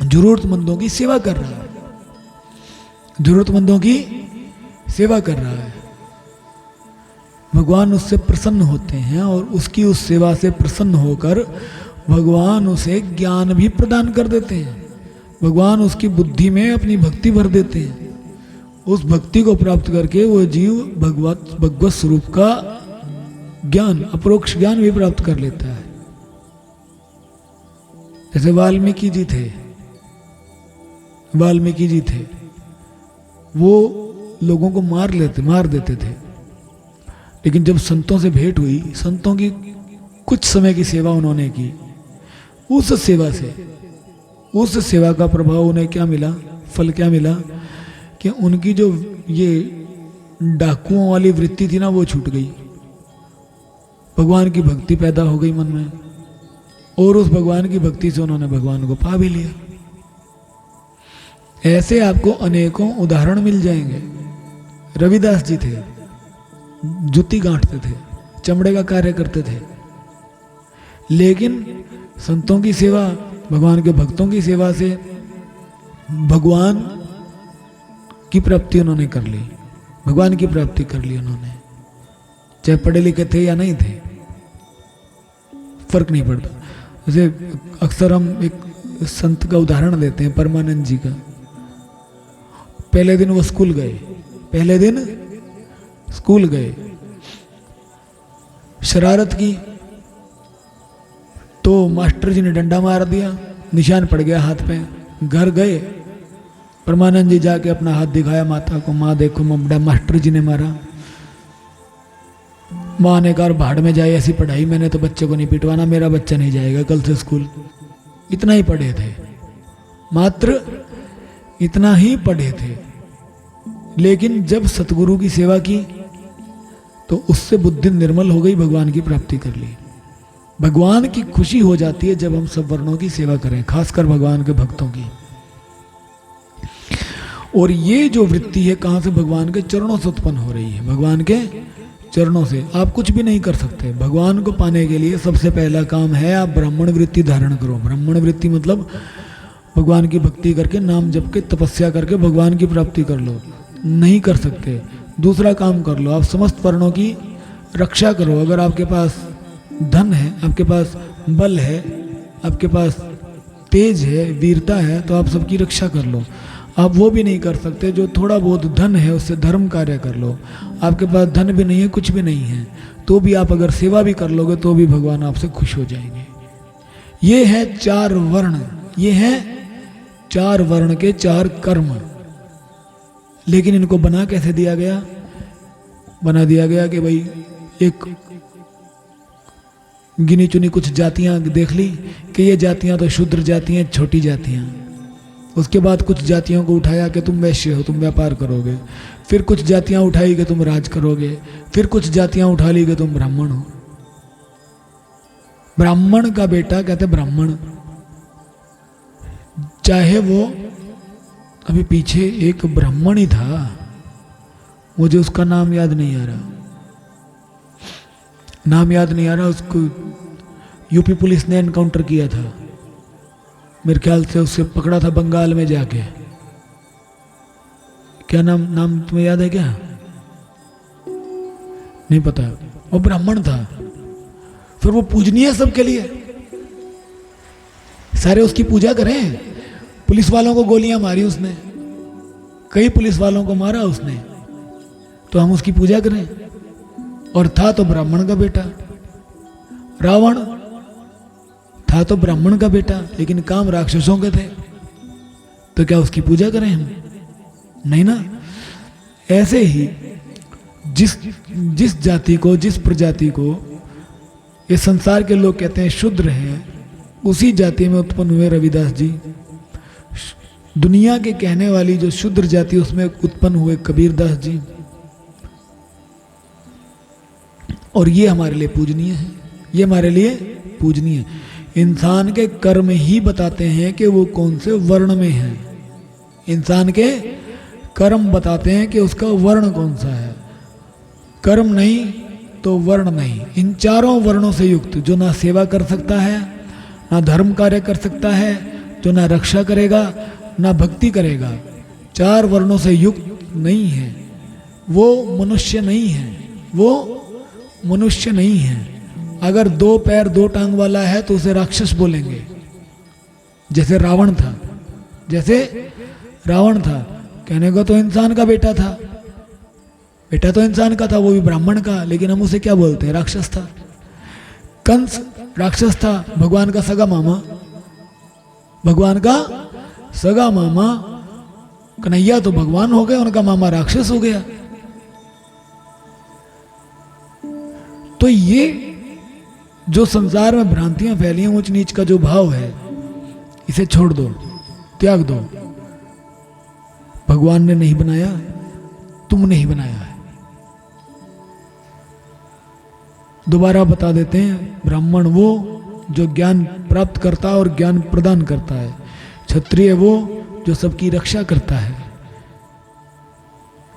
जरूरतमंदों की सेवा कर रहा है, जरूरतमंदों की सेवा कर रहा है। भगवान उससे प्रसन्न होते हैं और उसकी उस सेवा से प्रसन्न होकर भगवान उसे ज्ञान भी प्रदान कर देते हैं। भगवान उसकी बुद्धि में अपनी भक्ति भर देते हैं। उस भक्ति को प्राप्त करके वो जीव भगवत स्वरूप का ज्ञान, अपरोक्ष ज्ञान भी प्राप्त कर लेता है। जैसे वाल्मीकि जी थे, वाल्मीकि जी थे, वो लोगों को मार देते थे, लेकिन जब संतों से भेंट हुई, संतों की कुछ समय की सेवा उन्होंने की, उस सेवा से, उस सेवा का प्रभाव उन्हें क्या मिला, फल क्या मिला कि उनकी जो ये डाकुओं वाली वृत्ति थी ना, वो छूट गई, भगवान की भक्ति पैदा हो गई मन में, और उस भगवान की भक्ति से उन्होंने भगवान को पा भी लिया। ऐसे आपको अनेकों उदाहरण मिल जाएंगे। रविदास जी थे, जूती गांठते थे, चमड़े का कार्य करते थे, लेकिन संतों की सेवा, भगवान के भक्तों की सेवा से भगवान की प्राप्ति उन्होंने कर ली, भगवान की प्राप्ति कर ली उन्होंने। चाहे पढ़े लिखे थे या नहीं थे, फर्क नहीं पड़ता। जैसे अक्सर हम एक संत का उदाहरण देते हैं, परमानंद जी का। पहले दिन वो स्कूल गए, पहले दिन स्कूल गए, शरारत की तो मास्टर जी ने डंडा मार दिया, निशान पड़ गया हाथ पे। घर गए, परमानंद जी जाके अपना हाथ दिखाया माता को, माँ देखो मास्टर जी ने मारा। माँ ने कहा भाड़ में जाए ऐसी पढ़ाई, मैंने तो बच्चे को नहीं पिटवाना, मेरा बच्चा नहीं जाएगा कल से स्कूल। इतना ही पढ़े थे, मात्र इतना ही पढ़े थे, लेकिन जब सतगुरु की सेवा की तो उससे बुद्धि निर्मल हो गई, भगवान की प्राप्ति कर ली। भगवान की खुशी हो जाती है जब हम सब वर्णों की सेवा करें, खासकर भगवान के भक्तों की। और ये जो वृत्ति है कहां से? भगवान के चरणों से उत्पन्न हो रही है, भगवान के चरणों से। आप कुछ भी नहीं कर सकते। भगवान को पाने के लिए सबसे पहला काम है आप ब्राह्मण वृत्ति धारण करो। ब्राह्मण वृत्ति मतलब भगवान की भक्ति करके, नाम जप के, तपस्या करके भगवान की प्राप्ति कर लो। नहीं कर सकते, दूसरा काम कर लो, आप समस्त वर्णों की रक्षा करो। अगर आपके पास धन है, आपके पास बल है, आपके पास तेज है, वीरता है, तो आप सबकी रक्षा कर लो। आप वो भी नहीं कर सकते, जो थोड़ा बहुत धन है उससे धर्म कार्य कर लो। आपके पास धन भी नहीं है, कुछ भी नहीं है, तो भी आप अगर सेवा भी कर लोगे तो भी भगवान आपसे खुश हो जाएंगे। ये है 4 वर्ण, ये है 4 वर्ण के 4 कर्म। लेकिन इनको बना कैसे दिया गया? बना दिया गया कि भाई एक गिनी चुनी कुछ जातियां देख ली कि ये जातियां तो शूद्र जातियां, छोटी जातियां। उसके बाद कुछ जातियों को उठाया कि तुम वैश्य हो, तुम व्यापार करोगे। फिर कुछ जातियां उठाई कि तुम राज करोगे। फिर कुछ जातियां उठा ली कि तुम ब्राह्मण हो। ब्राह्मण का बेटा कहते ब्राह्मण, चाहे वो अभी पीछे एक ब्राह्मण ही था, मुझे उसका नाम याद नहीं आ रहा, उसको यूपी पुलिस ने एनकाउंटर किया था, मेरे ख्याल से उससे पकड़ा था बंगाल में जाके। क्या नाम तुम्हें याद है क्या? नहीं पता। वो ब्राह्मण था, फिर वो पूजनीय सबके लिए, सारे उसकी पूजा करें। पुलिस वालों को गोलियां मारी उसने, कई पुलिस वालों को मारा उसने, तो हम उसकी पूजा करें। और था तो ब्राह्मण का बेटा, रावण था तो ब्राह्मण का बेटा, लेकिन काम राक्षसों के थे, तो क्या उसकी पूजा करें हम? नहीं ना। ऐसे ही जिस जाति को, जिस प्रजाति को ये संसार के लोग कहते हैं शूद्र हैं, उसी जाति में उत्पन्न हुए रविदास जी। दुनिया के कहने वाली जो शूद्र जाति, उसमें उत्पन्न हुए कबीरदास जी। और ये हमारे लिए पूजनीय है, ये हमारे लिए पूजनीय है। इंसान के कर्म ही बताते हैं कि वो कौन से वर्ण में है। इंसान के कर्म बताते हैं कि उसका वर्ण कौन सा है। कर्म नहीं तो वर्ण नहीं। इन चारों वर्णों से युक्त, जो ना सेवा कर सकता है, ना धर्म कार्य कर सकता है, जो ना रक्षा करेगा, ना भक्ति करेगा, चार वर्णों से युक्त नहीं है, वो मनुष्य नहीं है, वो मनुष्य नहीं है। अगर 2 पैर 2 टांग वाला है तो उसे राक्षस बोलेंगे, जैसे रावण था। कहने को तो इंसान का बेटा था, बेटा तो इंसान का था, वो भी ब्राह्मण का, लेकिन हम उसे क्या बोलते हैं? राक्षस था। कंस राक्षस था, भगवान का सगा मामा। कन्हैया तो भगवान हो गए, उनका मामा राक्षस हो गया। तो ये जो संसार में भ्रांतियां फैली हैं, ऊंच नीच का जो भाव है, इसे छोड़ दो, त्याग दो। भगवान ने नहीं बनाया, तुमने ही बनाया है। दोबारा बता देते हैं, ब्राह्मण वो जो ज्ञान प्राप्त करता है और ज्ञान प्रदान करता है। क्षत्रिय वो जो सबकी रक्षा करता है।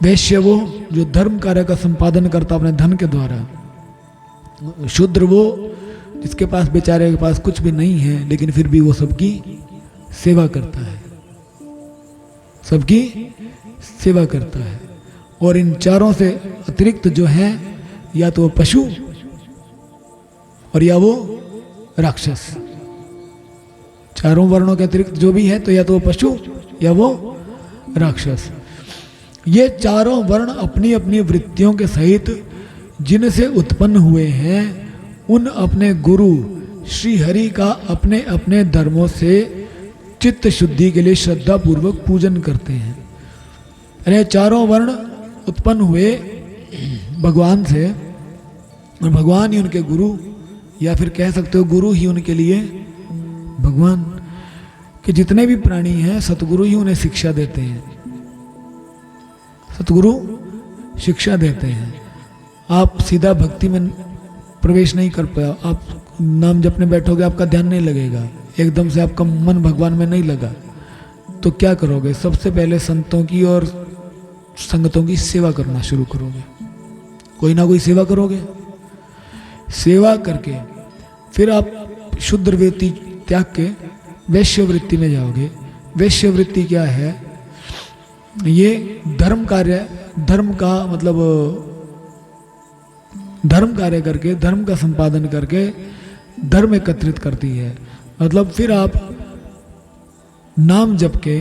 वैश्य वो जो धर्म कार्य का संपादन करता अपने धन के द्वारा। शूद्र वो जिसके पास, बेचारे के पास कुछ भी नहीं है, लेकिन फिर भी वो सबकी सेवा करता है, सबकी सेवा करता है। और इन चारों से अतिरिक्त जो हैं, या तो वो पशु और या वो राक्षस। चारों वर्णों के अतिरिक्त जो भी है, तो या तो वो पशु या वो राक्षस। ये चारों वर्ण अपनी अपनी वृत्तियों के सहित जिनसे उत्पन्न हुए हैं, उन अपने गुरु श्री हरि का अपने अपने धर्मों से चित्त शुद्धि के लिए श्रद्धा पूर्वक पूजन करते हैं। अरे चारों वर्ण उत्पन्न हुए भगवान से, और भगवान ही उनके गुरु, या फिर कह सकते हो गुरु ही उनके लिए भगवान। कि जितने भी प्राणी हैं, सतगुरु ही उन्हें शिक्षा देते हैं, सतगुरु शिक्षा देते हैं। आप सीधा भक्ति में प्रवेश नहीं कर पाए, आप नाम जपने बैठोगे, आपका ध्यान नहीं लगेगा, एकदम से आपका मन भगवान में नहीं लगा, तो क्या करोगे? सबसे पहले संतों की और संगतों की सेवा करना शुरू करोगे, कोई ना कोई सेवा करोगे। सेवा करके फिर आप शुद्ध वृत्ति त्याग के वैश्य वृत्ति में जाओगे। वैश्य वृत्ति क्या है? ये धर्म कार्य, धर्म का मतलब धर्म कार्य करके, धर्म का संपादन करके धर्म एकत्रित करती है। मतलब फिर आप नाम जप के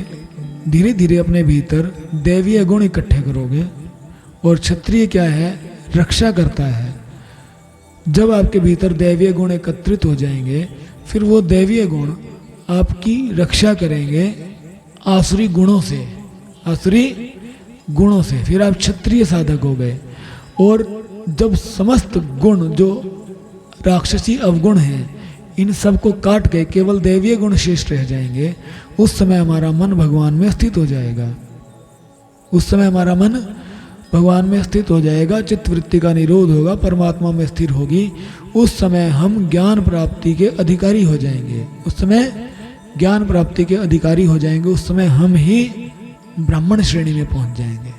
धीरे धीरे अपने भीतर दैवीय गुण इकट्ठे करोगे। और क्षत्रिय क्या है? रक्षा करता है। जब आपके भीतर दैवीय गुण एकत्रित हो जाएंगे, फिर वो दैवीय गुण आपकी रक्षा करेंगे आसुरी गुणों से, आसुरी गुणों से। फिर आप क्षत्रिय साधक हो गए। और जब समस्त गुण जो राक्षसी अवगुण हैं, इन सबको काट के केवल दैवीय गुण शेष रह जाएंगे, उस समय हमारा मन भगवान में स्थित हो जाएगा। उस समय हमारा मन भगवान में स्थित हो जाएगा, चित्त वृत्ति का निरोध होगा, परमात्मा में स्थिर होगी, उस समय हम ज्ञान प्राप्ति के अधिकारी हो जाएंगे। उस समय ज्ञान प्राप्ति के अधिकारी हो जाएंगे। उस समय हम ही ब्राह्मण श्रेणी में पहुंच जाएंगे।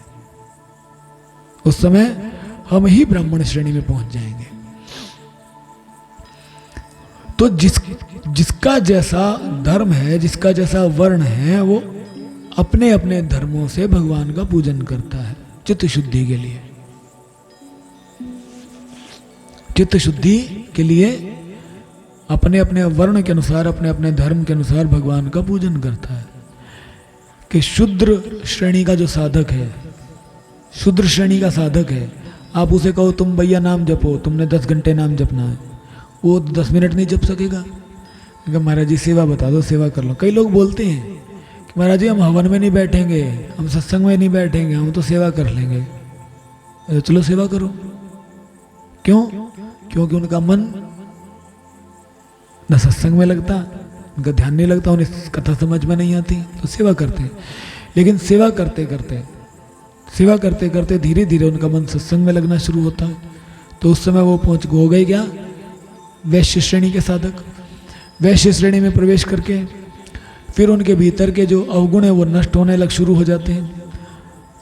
उस समय हम ही ब्राह्मण श्रेणी में पहुंच जाएंगे। तो जिसका जैसा धर्म है, जिसका जैसा वर्ण है, वो अपने अपने धर्मों से भगवान का पूजन करता है चित्त शुद्धि के लिए। चित्त शुद्धि के लिए अपने अपने वर्ण के अनुसार, अपने अपने धर्म के अनुसार भगवान का पूजन करता है। कि शूद्र श्रेणी का जो साधक है, शूद्र श्रेणी का साधक है, आप उसे कहो तुम भैया नाम जपो, तुमने 10 घंटे नाम जपना है, वो 10 मिनट नहीं जप सकेगा। महाराज जी सेवा बता दो, सेवा कर लो। कई लोग बोलते हैं कि महाराज जी हम हवन में नहीं बैठेंगे, हम सत्संग में नहीं बैठेंगे, हम तो सेवा कर लेंगे। चलो सेवा करो। क्यों? क्योंकि उनका मन न सत्संग में लगता, उनका ध्यान नहीं लगता, उन्हें कथा समझ में नहीं आती, तो सेवा करते हैं। लेकिन सेवा करते करते धीरे धीरे उनका मन सत्संग में लगना शुरू होता है। तो उस समय वो हो गए क्या? वैश्य श्रेणी के साधक। वैश्य श्रेणी में प्रवेश करके फिर उनके भीतर के जो अवगुण है वो नष्ट होने शुरू हो जाते हैं।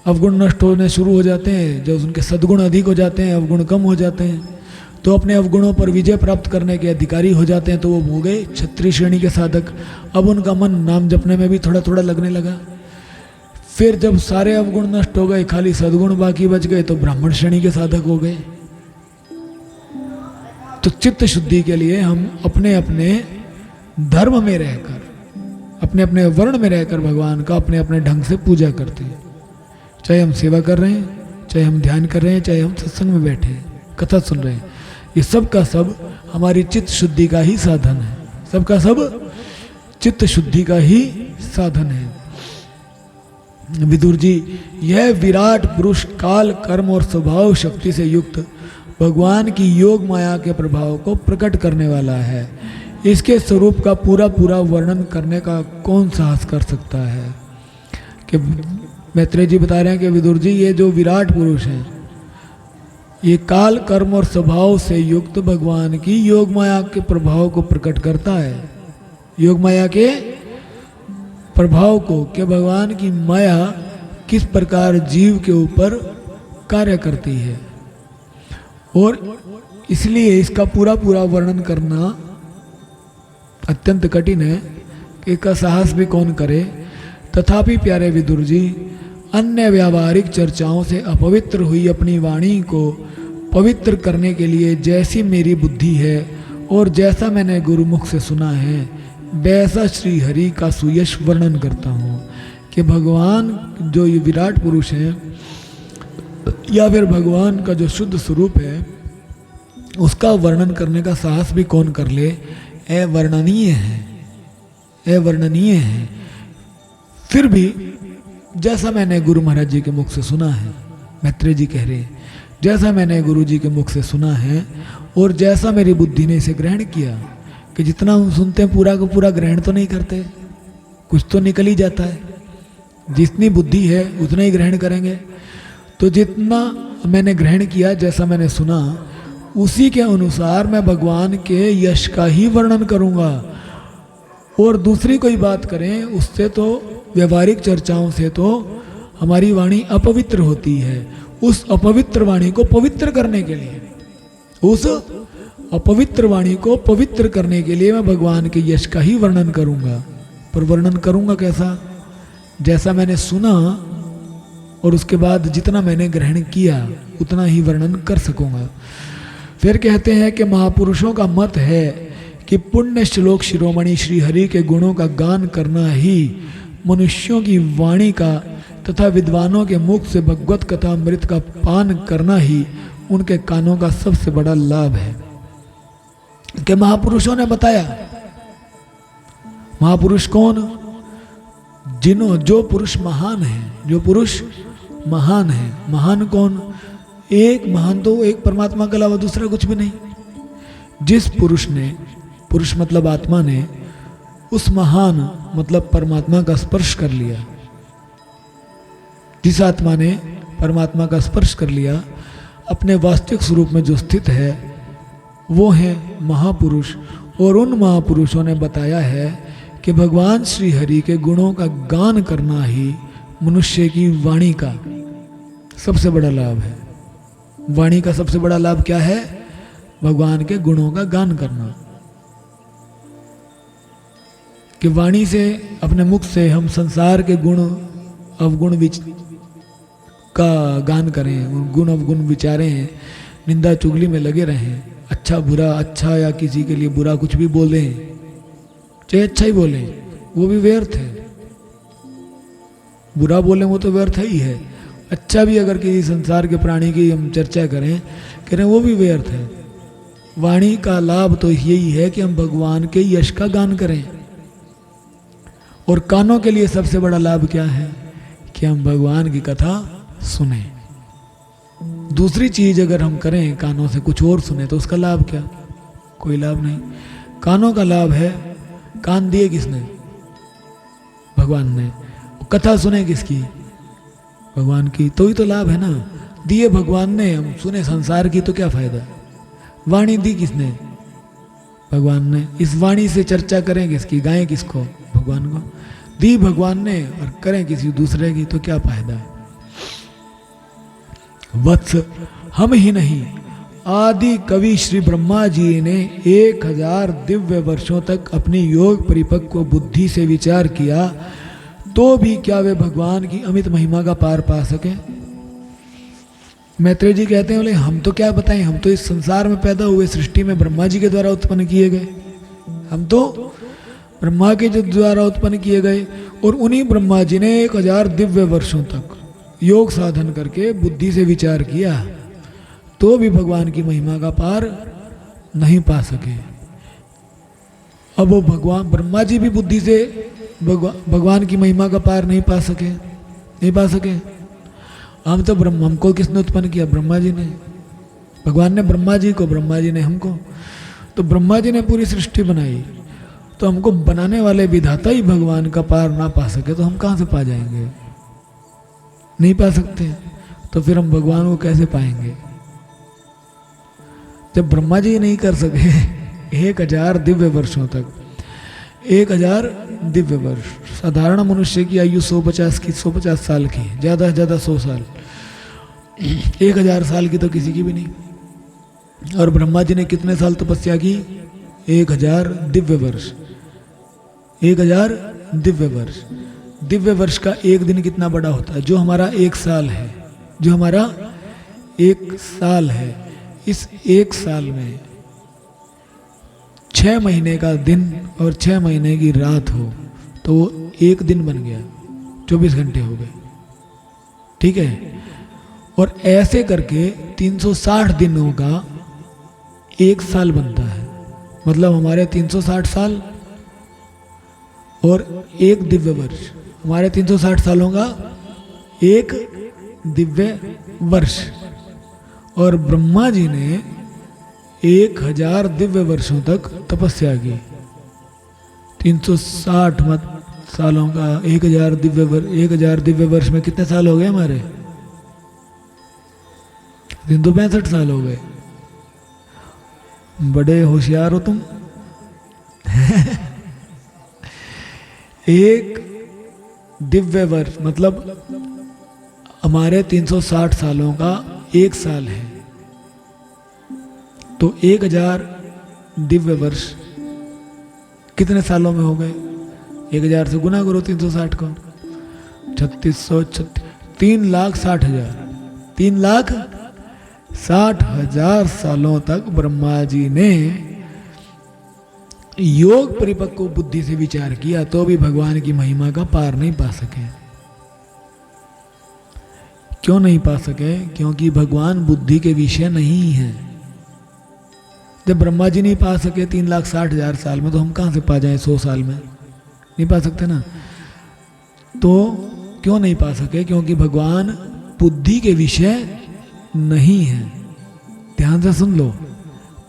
अवगुण नष्ट होने शुरू हो जाते हैं, जब उनके सद्गुण अधिक हो जाते हैं, अवगुण कम हो जाते हैं, तो अपने अवगुणों पर विजय प्राप्त करने के अधिकारी हो जाते हैं। तो वो हो गए क्षत्रिय श्रेणी के साधक। अब उनका मन नाम जपने में भी थोड़ा थोड़ा लगने लगा। फिर जब सारे अवगुण नष्ट हो गए, खाली सद्गुण बाकी बच गए, तो ब्राह्मण श्रेणी के साधक हो गए। तो चित्त शुद्धि के लिए हम अपने अपने धर्म में रहकर, अपने अपने वर्ण में रहकर भगवान का अपने अपने ढंग से पूजा करते हैं। चाहे हम सेवा कर रहे हैं, चाहे हम ध्यान कर रहे हैं, चाहे हम सत्संग में बैठे हैं, कथा सुन रहे हैं, ये सब का सब हमारी चित्त शुद्धि का ही साधन है। सब का सब चित्त शुद्धि का ही साधन है। विदुर जी, यह विराट पुरुष काल, कर्म और स्वभाव शक्ति से युक्त भगवान की योग माया के प्रभाव को प्रकट करने वाला है। इसके स्वरूप का पूरा पूरा वर्णन करने का कौन साहस कर सकता है? कि मैत्रेय जी बता रहे हैं कि विदुर जी, ये जो विराट पुरुष है, ये काल, कर्म और स्वभाव से युक्त भगवान की योग माया के प्रभाव को प्रकट करता है। योग माया के प्रभाव को, कि भगवान की माया किस प्रकार जीव के ऊपर कार्य करती है, और इसलिए इसका पूरा पूरा वर्णन करना अत्यंत कठिन है कि इसका साहस भी कौन करे। तथापि प्यारे विदुर जी, अन्य व्यावहारिक चर्चाओं से अपवित्र हुई अपनी वाणी को पवित्र करने के लिए जैसी मेरी बुद्धि है और जैसा मैंने गुरुमुख से सुना है, वैसा श्री हरि का सुयश वर्णन करता हूँ। कि भगवान जो ये विराट पुरुष हैं, या फिर भगवान का जो शुद्ध स्वरूप है, उसका वर्णन करने का साहस भी कौन कर ले, अवर्णनीय है, अवर्णनीय है। फिर भी जैसा मैंने गुरु महाराज जी के मुख से सुना है, मैत्रेय जी कह रहे हैं, जैसा मैंने गुरु जी के मुख से सुना है और जैसा मेरी बुद्धि ने इसे ग्रहण किया, कि जितना हम सुनते हैं पूरा का पूरा ग्रहण तो नहीं करते, कुछ तो निकल ही जाता है। जितनी बुद्धि है उतना ही ग्रहण करेंगे। तो जितना मैंने ग्रहण किया, जैसा मैंने सुना, उसी के अनुसार मैं भगवान के यश का ही वर्णन करूंगा। और दूसरी कोई बात करें, उससे तो व्यवहारिक चर्चाओं से तो हमारी वाणी अपवित्र होती है। उस अपवित्र वाणी को पवित्र करने के लिए, उस अपवित्र वाणी को पवित्र करने के लिए मैं भगवान के यश का ही वर्णन करूंगा। पर वर्णन करूंगा कैसा? जैसा मैंने सुना और उसके बाद जितना मैंने ग्रहण किया उतना ही वर्णन कर सकूंगा। फिर कहते हैं कि महापुरुषों का मत है कि पुण्य श्लोक शिरोमणि श्री हरि के गुणों का गान करना ही मनुष्यों की वाणी का तथा विद्वानों के मुख से भगवत कथा अमृत का पान करना ही उनके कानों का सबसे बड़ा लाभ है। कि महापुरुषों ने बताया। महापुरुष कौन? जो पुरुष महान है, जो पुरुष महान है। महान कौन? एक महान तो एक परमात्मा के अलावा दूसरा कुछ भी नहीं। जिस पुरुष ने, पुरुष मतलब आत्मा ने, उस महान मतलब परमात्मा का स्पर्श कर लिया, जिस आत्मा ने परमात्मा का स्पर्श कर लिया, अपने वास्तविक स्वरूप में जो स्थित है वो है महापुरुष। और उन महापुरुषों ने बताया है कि भगवान श्री हरि के गुणों का गान करना ही मनुष्य की वाणी का सबसे बड़ा लाभ है। वाणी का सबसे बड़ा लाभ क्या है? भगवान के गुणों का गान करना। कि वाणी से, अपने मुख से हम संसार के गुण अवगुण का गान करें, गुण अवगुण विचारें, निंदा चुगली में लगे रहें, अच्छा बुरा, अच्छा या किसी के लिए बुरा कुछ भी बोलें, चाहे अच्छा ही बोलें, वो भी व्यर्थ है। बुरा बोलें वो तो व्यर्थ ही है। अच्छा भी अगर किसी संसार के प्राणी की हम चर्चा करें वो भी व्यर्थ है। वाणी का लाभ तो यही है कि हम भगवान के यश का गान करें। और कानों के लिए सबसे बड़ा लाभ क्या है? कि हम भगवान की कथा सुने। दूसरी चीज अगर हम करें, कानों से कुछ और सुने, तो उसका लाभ क्या? कोई लाभ नहीं। कानों का लाभ है, कान दिए किसने? भगवान ने। कथा सुने किसकी? भगवान की। तो ही तो लाभ है ना। दिए भगवान ने, हम सुने संसार की, तो क्या फायदा? वाणी दी किसने? भगवान ने। इस वाणी से चर्चा करें किसकी, गाएं किसको? भगवान को। दी भगवान ने और करें किसी दूसरे की, तो क्या फायदा है? वत्स, हम ही नहीं, आदि कवि श्री ब्रह्मा जी ने 1000 दिव्य वर्षों तक अपनी योग परिपक्व बुद्धि से विचार किया, तो भी क्या वे भगवान की अमित महिमा का पार पा सके? मैत्रेय जी कहते हैं, बोले हम तो क्या बताएं, हम तो इस संसार में पैदा हुए, सृष्टि में ब्रह्मा जी के द्वारा उत्पन्न किए गए। हम तो ब्रह्मा के द्वारा उत्पन्न किए गए। और उन्हीं ब्रह्मा जी ने 1000 दिव्य वर्षों तक योग साधन करके बुद्धि से विचार किया, तो भी भगवान की महिमा का पार नहीं पा सके। अब वो भगवान ब्रह्मा जी भी बुद्धि से भगवान की महिमा का पार नहीं पा सके। हम तो हमको किसने उत्पन्न किया? ब्रह्मा जी ने। भगवान ने ब्रह्मा जी को, ब्रह्मा जी ने हमको। तो ब्रह्मा जी ने पूरी सृष्टि बनाई, तो हमको बनाने वाले विधाता ही भगवान का पार ना पा सके, तो हम कहाँ से पा जाएंगे? नहीं पा सकते। तो फिर हम भगवान को कैसे पाएंगे? जब ब्रह्मा जी नहीं कर सके 1000 दिव्य वर्षों तक, 1000 दिव्य वर्ष, साधारण मनुष्य की आयु 150 साल की, ज़्यादा से ज़्यादा 100 साल, 1000 साल की तो किसी की भी नहीं। और ब्रह्मा जी ने कितने साल तपस्या की? 1000 दिव्य वर्ष। 1000 दिव्य वर्ष। दिव्य वर्ष का एक दिन कितना बड़ा होता है? जो हमारा 1 साल है, जो हमारा 1 साल है, इस 1 साल में 6 महीने का दिन और 6 महीने की रात हो, तो वो एक दिन बन गया, 24 घंटे हो गए। ठीक है। और ऐसे करके 360 दिनों का 1 साल बनता है। मतलब हमारे 360 साल और 1 दिव्य वर्ष, हमारे 360 सालों का 1 दिव्य वर्ष। और ब्रह्मा जी ने 1000 दिव्य वर्षों तक तपस्या की। 360 सालों का 1000 दिव्य वर्ष में कितने साल हो गए हमारे? 365 साल हो गए। बड़े होशियार हो तुम। एक दिव्य वर्ष मतलब हमारे 360 सालों का 1 साल है। तो 1000 दिव्य वर्ष कितने सालों में हो गए? 1000 से गुना करो 360 को, 3,60,000। 3,60,000 सालों तक ब्रह्मा जी ने योग परिपक्व बुद्धि से विचार किया, तो भी भगवान की महिमा का पार नहीं पा सके। क्यों नहीं पा सके? क्योंकि भगवान बुद्धि के विषय नहीं है। जब ब्रह्मा जी नहीं पा सके 3,60,000 साल में, तो हम कहां से पा जाएं 100 साल में? नहीं पा सकते ना। तो क्यों नहीं पा सके? क्योंकि भगवान बुद्धि के विषय नहीं है। ध्यान से सुन लो,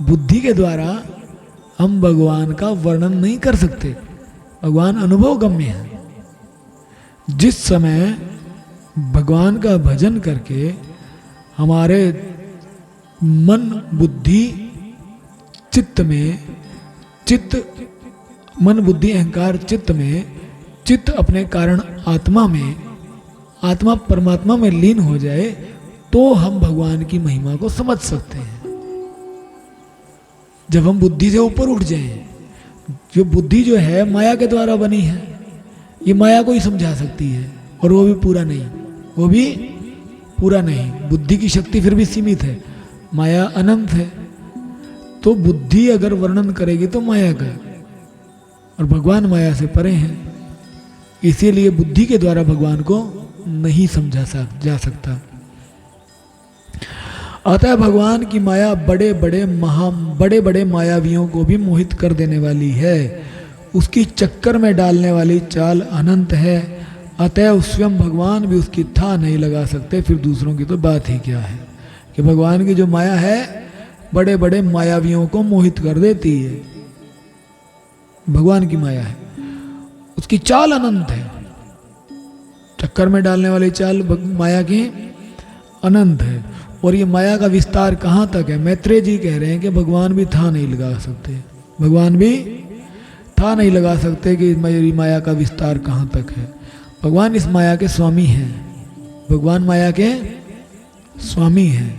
बुद्धि के द्वारा हम भगवान का वर्णन नहीं कर सकते। भगवान अनुभव गम्य है। जिस समय भगवान का भजन करके हमारे मन बुद्धि चित्त में, चित्त मन बुद्धि अहंकार चित्त में, चित्त अपने कारण आत्मा में, आत्मा परमात्मा में लीन हो जाए तो हम भगवान की महिमा को समझ सकते हैं। जब हम बुद्धि से ऊपर उठ जाएं, जो बुद्धि जो है माया के द्वारा बनी है, ये माया को ही समझा सकती है और वो भी पूरा नहीं, वो भी पूरा नहीं। बुद्धि की शक्ति फिर भी सीमित है, माया अनंत है। तो बुद्धि अगर वर्णन करेगी तो माया का, और भगवान माया से परे हैं, इसीलिए बुद्धि के द्वारा भगवान को नहीं समझा जा सकता। अतः भगवान की माया बड़े बड़े मायावियों को भी मोहित कर देने वाली है। उसकी चक्कर में डालने वाली चाल अनंत है। अतः स्वयं भगवान भी उसकी था नहीं लगा सकते, फिर दूसरों की तो बात ही क्या है। कि भगवान की जो माया है बड़े बड़े मायावियों को मोहित कर देती है। भगवान की माया है, उसकी चाल अनंत है। चक्कर में डालने वाली चाल माया की अनंत है। और ये माया का विस्तार कहाँ तक है? मैत्रेय जी कह रहे हैं कि भगवान भी था नहीं लगा सकते, भगवान भी था नहीं लगा सकते कि मेरी माया का विस्तार कहाँ तक है। भगवान इस माया के स्वामी हैं, भगवान माया के स्वामी हैं,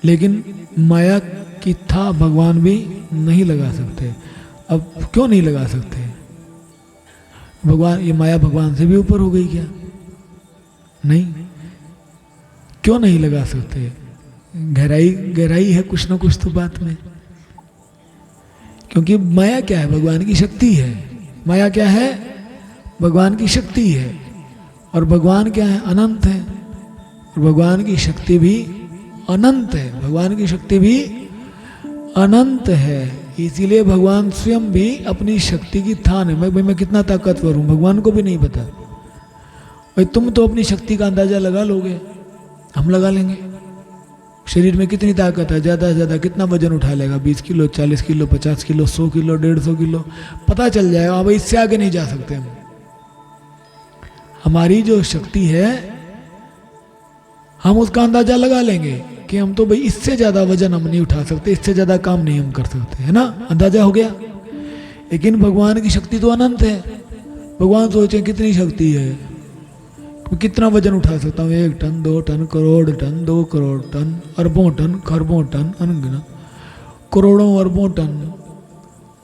लेकिन माया की था भगवान भी नहीं लगा सकते। अब क्यों नहीं लगा सकते? भगवान, ये माया भगवान से भी ऊपर हो गई क्या? नहीं। क्यों नहीं लगा सकते? गहराई है कुछ ना कुछ तो बात में। क्योंकि माया क्या है? भगवान की शक्ति है। माया क्या है? भगवान की शक्ति है। और भगवान क्या है? अनंत है। और भगवान की शक्ति भी अनंत है। भगवान की शक्ति भी अनंत है। इसीलिए भगवान स्वयं भी अपनी शक्ति की था नहीं। मैं कितना ताकतवर हूं भगवान को भी नहीं पता। भाई तुम तो अपनी शक्ति का अंदाजा लगा लोगे, हम लगा लेंगे। शरीर में कितनी ताकत है, ज़्यादा से ज़्यादा कितना वजन उठा लेगा? 20 kilo, 40 kilo, 50 kilo, 100 kilo, 150 kilo, पता चल जाएगा। हाँ भाई इससे आगे नहीं जा सकते हम। हमारी जो शक्ति है हम उसका अंदाजा लगा लेंगे कि हम तो भाई इससे ज़्यादा वजन हम नहीं उठा सकते, इससे ज़्यादा काम नहीं हम कर सकते, है ना? अंदाजा हो गया। लेकिन भगवान की शक्ति तो अनंत है। भगवान सोचे कितनी शक्ति है, मैं कितना वजन उठा सकता हूँ? 1 ton, 2 ton, crore ton, 2 crore ton, अरबों टन, खरबों टन, अनगिनत करोड़ों अरबों टन।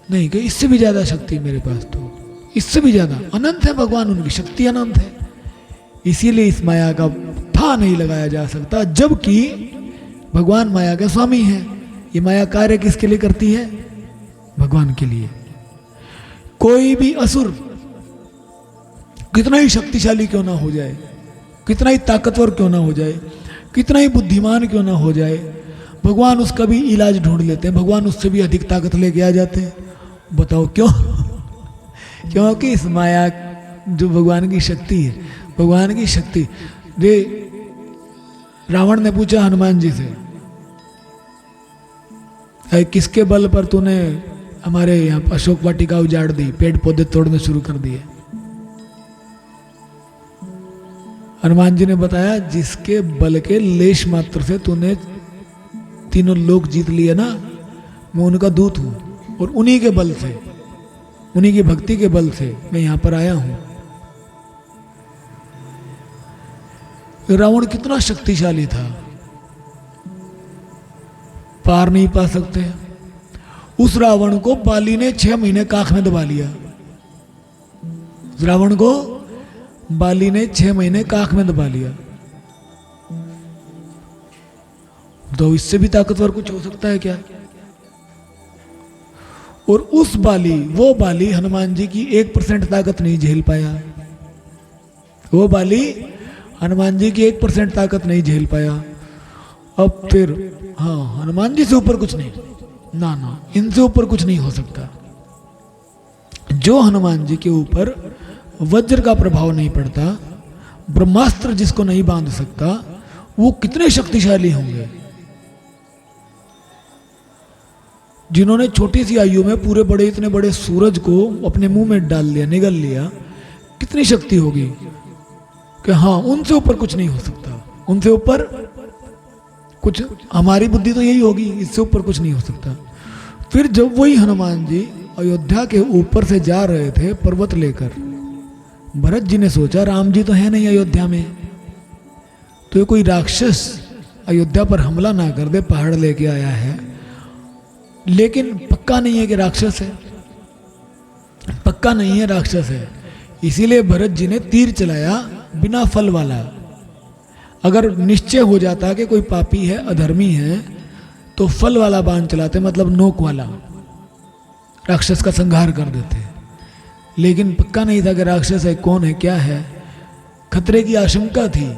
नहीं कि इससे भी ज़्यादा शक्ति मेरे पास, तो इससे भी ज़्यादा अनंत है भगवान, उनकी शक्ति अनंत है। इसीलिए इस माया का था नहीं लगाया जा सकता, जबकि भगवान माया के स्वामी हैं। ये माया कार्य किसके लिए करती है? भगवान के लिए। कोई भी असुर कितना ही शक्तिशाली क्यों ना हो जाए, कितना ही ताकतवर क्यों ना हो जाए, कितना ही बुद्धिमान क्यों ना हो जाए, भगवान उसका भी इलाज ढूंढ लेते हैं। भगवान उससे भी अधिक ताकत लेके आ जाते हैं। बताओ क्यों? क्योंकि इस माया जो भगवान की शक्ति है, भगवान की शक्ति। रे रावण ने पूछा हनुमान जी से, किसके बल पर तूने हमारे यहाँ अशोक वाटिका उजाड़ दी, पेड़ पौधे तोड़ने शुरू कर दिए? हनुमान जी ने बताया, जिसके बल के लेश मात्र से तूने तीनों लोक जीत लिए ना, मैं उनका दूत हूं। और उन्हीं के बल से, उन्हीं की भक्ति के बल से मैं यहां पर आया हूं। रावण कितना शक्तिशाली था, पार नहीं पा सकते। उस रावण को बाली ने 6 महीने काख में दबा लिया। रावण को बाली ने 6 महीने काख में दबा लिया। तो इससे भी ताकतवर कुछ हो सकता है क्या? और उस बाली, वो बाली हनुमान जी की 1% ताकत नहीं झेल पाया। वो बाली हनुमान जी की 1% ताकत नहीं झेल पाया। अब फिर हाँ, हनुमान जी से ऊपर कुछ नहीं, ना ना, इनसे ऊपर कुछ नहीं हो सकता। जो हनुमान जी के ऊपर वज्र का प्रभाव नहीं पड़ता, ब्रह्मास्त्र जिसको नहीं बांध सकता, वो कितने शक्तिशाली होंगे। जिन्होंने छोटी सी आयु में पूरे बड़े, इतने बड़े सूरज को अपने मुंह में डाल लिया, निगल लिया, कितनी शक्ति होगी। कि हाँ उनसे ऊपर कुछ नहीं हो सकता, उनसे ऊपर कुछ, हमारी बुद्धि तो यही होगी, इससे ऊपर कुछ नहीं हो सकता। फिर जब वही हनुमान जी अयोध्या के ऊपर से जा रहे थे पर्वत लेकर, भरत जी ने सोचा राम जी तो है नहीं अयोध्या में, तो ये कोई राक्षस अयोध्या पर हमला ना कर दे, पहाड़ लेके आया है, लेकिन पक्का नहीं है कि राक्षस है, पक्का नहीं है राक्षस है। इसीलिए भरत जी ने तीर चलाया बिना फल वाला। अगर निश्चय हो जाता कि कोई पापी है, अधर्मी है, तो फल वाला बाण चलाते, मतलब नोक वाला, राक्षस का संहार कर देते। लेकिन पक्का नहीं था कि राक्षस है, कौन है, क्या है, खतरे की आशंका थी,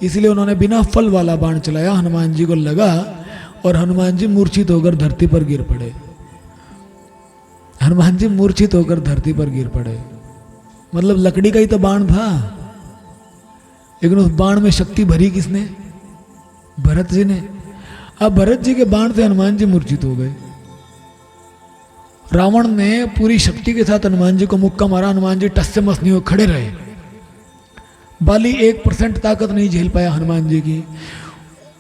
इसलिए उन्होंने बिना फल वाला बाण चलाया। हनुमान जी को लगा और हनुमान जी मूर्छित होकर धरती पर गिर पड़े। हनुमान जी मूर्छित होकर धरती पर गिर पड़े। मतलब लकड़ी का ही तो बाण था, लेकिन उस बाण में शक्ति भरी किसने? भरत जी ने। अब भरत जी के बाण से हनुमान जी मूर्छित हो गए। रावण ने पूरी शक्ति के साथ हनुमान जी को मुक्का मारा, हनुमान जी टस से मस नहीं हुए, खड़े रहे। बाली 1% ताकत नहीं झेल पाया हनुमान जी की।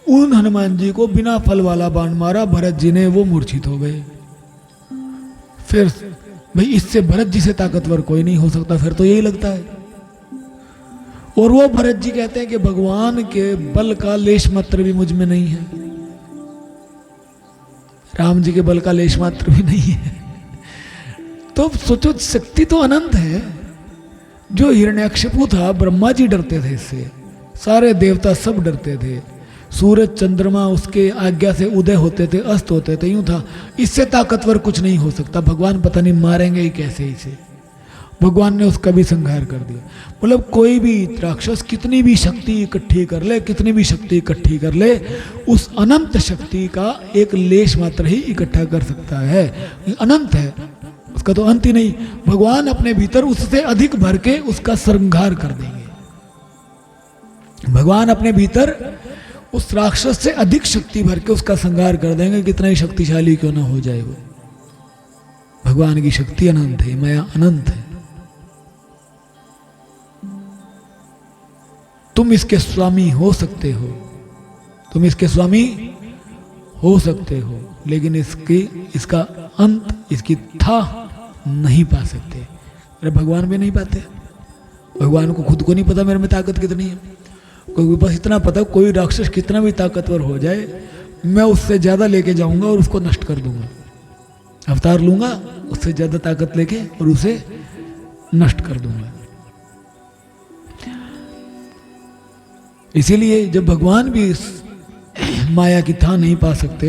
उन हनुमान जी को बिना फल वाला बाण मारा भरत जी ने, वो मूर्छित हो गए। फिर भाई इससे भरत जी से ताकतवर कोई नहीं हो सकता, फिर तो यही लगता है। और वो भरत जी कहते हैं कि भगवान के बल का लेश मात्र भी मुझ में नहीं है, राम जी के बल का लेश मात्र भी नहीं है। तो सोचो, शक्ति तो अनंत है। जो हिरण्यकशिपु था, ब्रह्मा जी डरते थे इससे, सारे देवता सब डरते थे। सूरज चंद्रमा उसके आज्ञा से उदय होते थे, अस्त होते थे, यूं था। इससे ताकतवर कुछ नहीं हो सकता, भगवान पता नहीं मारेंगे ही कैसे इसे। भगवान ने उसका भी संहार कर दिया। मतलब कोई भी राक्षस कितनी भी शक्ति इकट्ठी कर ले, कितनी भी शक्ति इकट्ठी कर ले, उस अनंत शक्ति का एक लेश मात्र ही इकट्ठा कर सकता है। अनंत है, उसका तो अंत ही नहीं। भगवान अपने भीतर उससे अधिक भर के उसका संहार कर देंगे। भगवान अपने भीतर उस राक्षस से अधिक शक्ति भर के उसका संहार कर देंगे, कितना ही शक्तिशाली क्यों ना हो जाए वो। भगवान की शक्ति अनंत है, माया अनंत है। तुम इसके स्वामी हो सकते हो, तुम इसके स्वामी हो सकते हो, लेकिन इसका अंत, इसकी था नहीं पा सकते। अरे भगवान भी नहीं पाते। भगवान को खुद को नहीं पता मेरे में ताकत कितनी है। कोई बस इतना पता, कोई राक्षस कितना भी ताकतवर हो जाए, मैं उससे ज्यादा लेके जाऊंगा और उसको नष्ट कर दूंगा। अवतार लूंगा उससे ज्यादा ताकत लेके और उसे नष्ट कर दूंगा। इसीलिए जब भगवान भी इस माया की था नहीं पा सकते,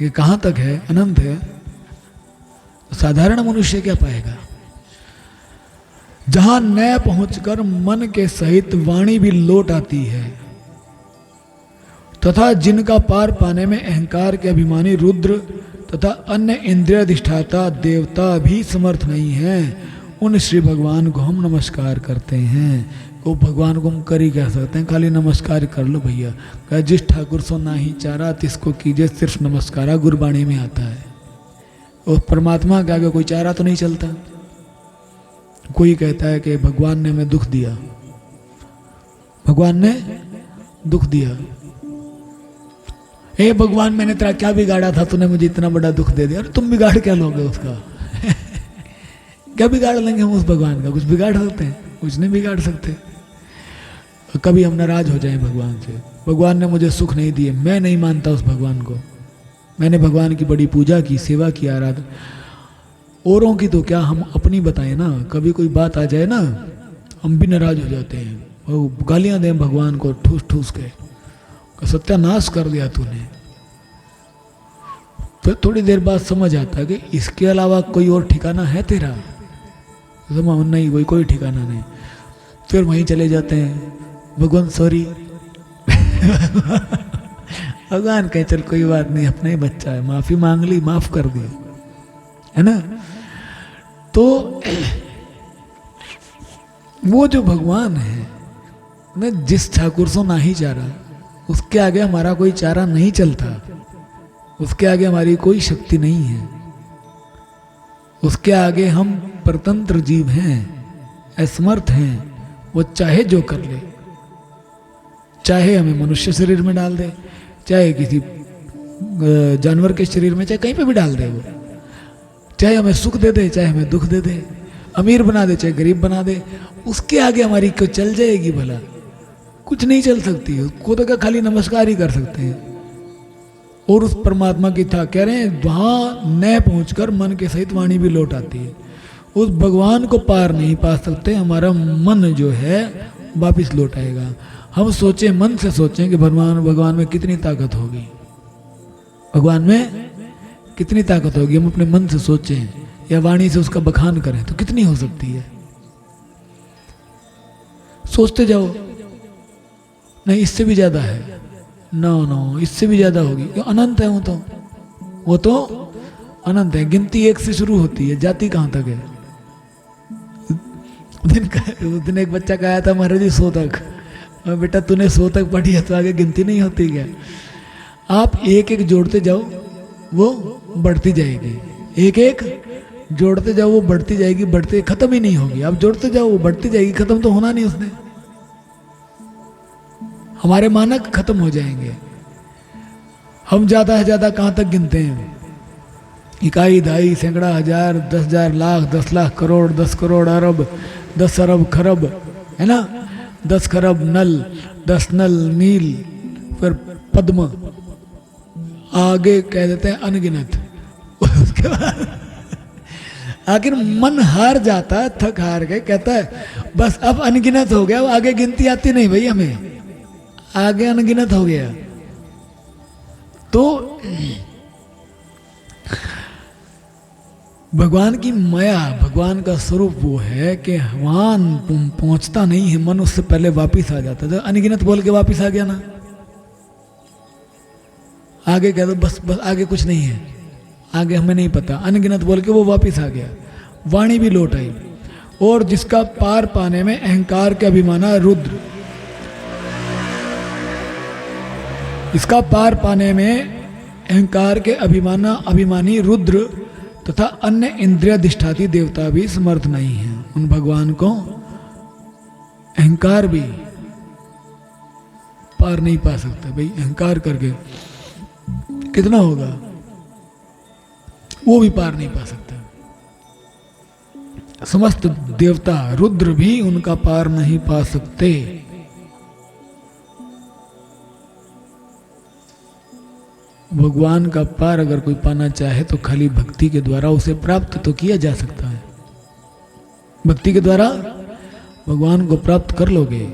ये कहां तक है, अनंत है, तो साधारण मनुष्य क्या पाएगा। जहां न पहुंचकर मन के सहित वाणी भी लौट आती है, तथा जिनका पार पाने में अहंकार के अभिमानी रुद्र तथा अन्य इंद्रिय अधिष्ठाता देवता भी समर्थ नहीं है, उन श्री भगवान को हम नमस्कार करते हैं। वो भगवान को हम कर ही कह सकते हैं, खाली नमस्कार कर लो भैया। कहा जिस ठाकुर सो ना ही चारा, तिसको कीजिए सिर्फ नमस्कारा, गुरबाणी में आता है। और परमात्मा के आगे कोई चारा तो नहीं चलता। कोई कहता है कि भगवान ने हमें दुख दिया, भगवान ने दुख दिया। हे भगवान, मैंने तेरा क्या बिगाड़ा था, तूने मुझे इतना बड़ा दुख दे दिया। अरे तुम बिगाड़ क्या लोगे उसका? क्या बिगाड़ लेंगे हम उस भगवान का? कुछ बिगाड़ सकते हैं? कुछ नहीं बिगाड़ सकते। कभी हम नाराज हो जाएं भगवान से, भगवान ने मुझे सुख नहीं दिए, मैं नहीं मानता उस भगवान को, मैंने भगवान की बड़ी पूजा की, सेवा की, आराधना। औरों की तो क्या, हम अपनी बताएं ना। कभी कोई बात आ जाए ना, हम भी नाराज हो जाते हैं, वो गालियां दें भगवान को ठूस ठूस के, सत्यानाश कर दिया तूने। फिर थोड़ी देर बाद समझ आता है कि इसके अलावा कोई और ठिकाना है तेरा? नहीं, कोई ठिकाना नहीं। फिर वहीं चले जाते हैं, भगवान सॉरी। भगवान कहे चल कोई बात नहीं, अपना ही बच्चा है, माफी मांग ली, माफ कर दी, है ना। तो वो जो भगवान है ना, जिस ठाकुर से ना ही चारा, उसके आगे हमारा कोई चारा नहीं चलता, उसके आगे हमारी कोई शक्ति नहीं है, उसके आगे हम परतंत्र जीव हैं, असमर्थ हैं, वो चाहे जो कर ले, चाहे हमें मनुष्य शरीर में डाल दे, चाहे किसी जानवर के शरीर में, चाहे कहीं पे भी डाल दे, वो चाहे हमें सुख दे दे, चाहे हमें दुख दे दे, अमीर बना दे, चाहे गरीब बना दे, उसके आगे हमारी क्यों चल जाएगी भला? कुछ नहीं चल सकती है, उसको तो क्या खाली नमस्कार ही कर सकते हैं। और उस परमात्मा की था कह रहे हैं वहां न पहुंचकर मन के सहित वाणी भी लौट आती है। उस भगवान को पार नहीं पा सकते, हमारा मन जो है वापिस लौट आएगा। हम सोचें, मन से सोचें कि भगवान में कितनी ताकत होगी, भगवान में कितनी ताकत होगी। हम अपने मन से सोचें या वाणी से उसका बखान करें तो कितनी हो सकती है। सोचते जाओ, नहीं इससे भी ज्यादा है, नो इससे भी ज्यादा होगी, अनंत है वो तो अनंत है। गिनती 1 से शुरू होती है, जाती कहां तक है। उस दिन एक बच्चा कहा था महाराज जी 100 तक। बेटा तूने 100 तक पढ़ी है तो आगे गिनती नहीं होती क्या? आप एक एक जोड़ते जाओ वो बढ़ती जाएगी, एक एक जोड़ते जाओ वो बढ़ती जाएगी, बढ़ते खत्म ही नहीं होगी। आप जोड़ते जाओ वो बढ़ती जाएगी, खत्म तो होना नहीं उसने। हमारे मानक खत्म हो जाएंगे। हम ज्यादा से ज्यादा कहां तक गिनते हैं? इकाई, दहाई, सैकड़ा, हजार, 10,000, लाख, 10 लाख, करोड़, 10 करोड़, अरब, 10 अरब, खरब, है ना? 10 खरब नल, 10 नल नील, फिर पद्म, आगे कह देते हैं अनगिनत। उसके बाद आखिर मन हार जाता है, थक हार के कहता है बस अब अनगिनत हो गया, आगे गिनती आती नहीं भाई, हमें आगे अनगिनत हो गया। तो भगवान की माया, भगवान का स्वरूप वो है कि वहां पहुंचता नहीं है मन, उससे पहले वापिस आ जाता है। तो अनगिनत बोल के वापिस आ गया ना, आगे कह दो बस आगे कुछ नहीं है, आगे हमें नहीं पता, अनगिनत बोल के वो वापिस आ गया, वाणी भी लौट आई। और जिसका पार पाने में अहंकार के अभिमाना रुद्र, इसका पार पाने में अहंकार के अभिमानी रुद्र तथा अन्य इंद्रियाधिष्ठाती देवता भी समर्थ नहीं है। उन भगवान को अहंकार भी पार नहीं पा सकते। भाई अहंकार करके कितना होगा, वो भी पार नहीं पा सकते। समस्त देवता रुद्र भी उनका पार नहीं पा सकते। भगवान का पार अगर कोई पाना चाहे तो खाली भक्ति के द्वारा उसे प्राप्त तो किया जा सकता है। भक्ति के द्वारा भगवान को प्राप्त कर लोगे,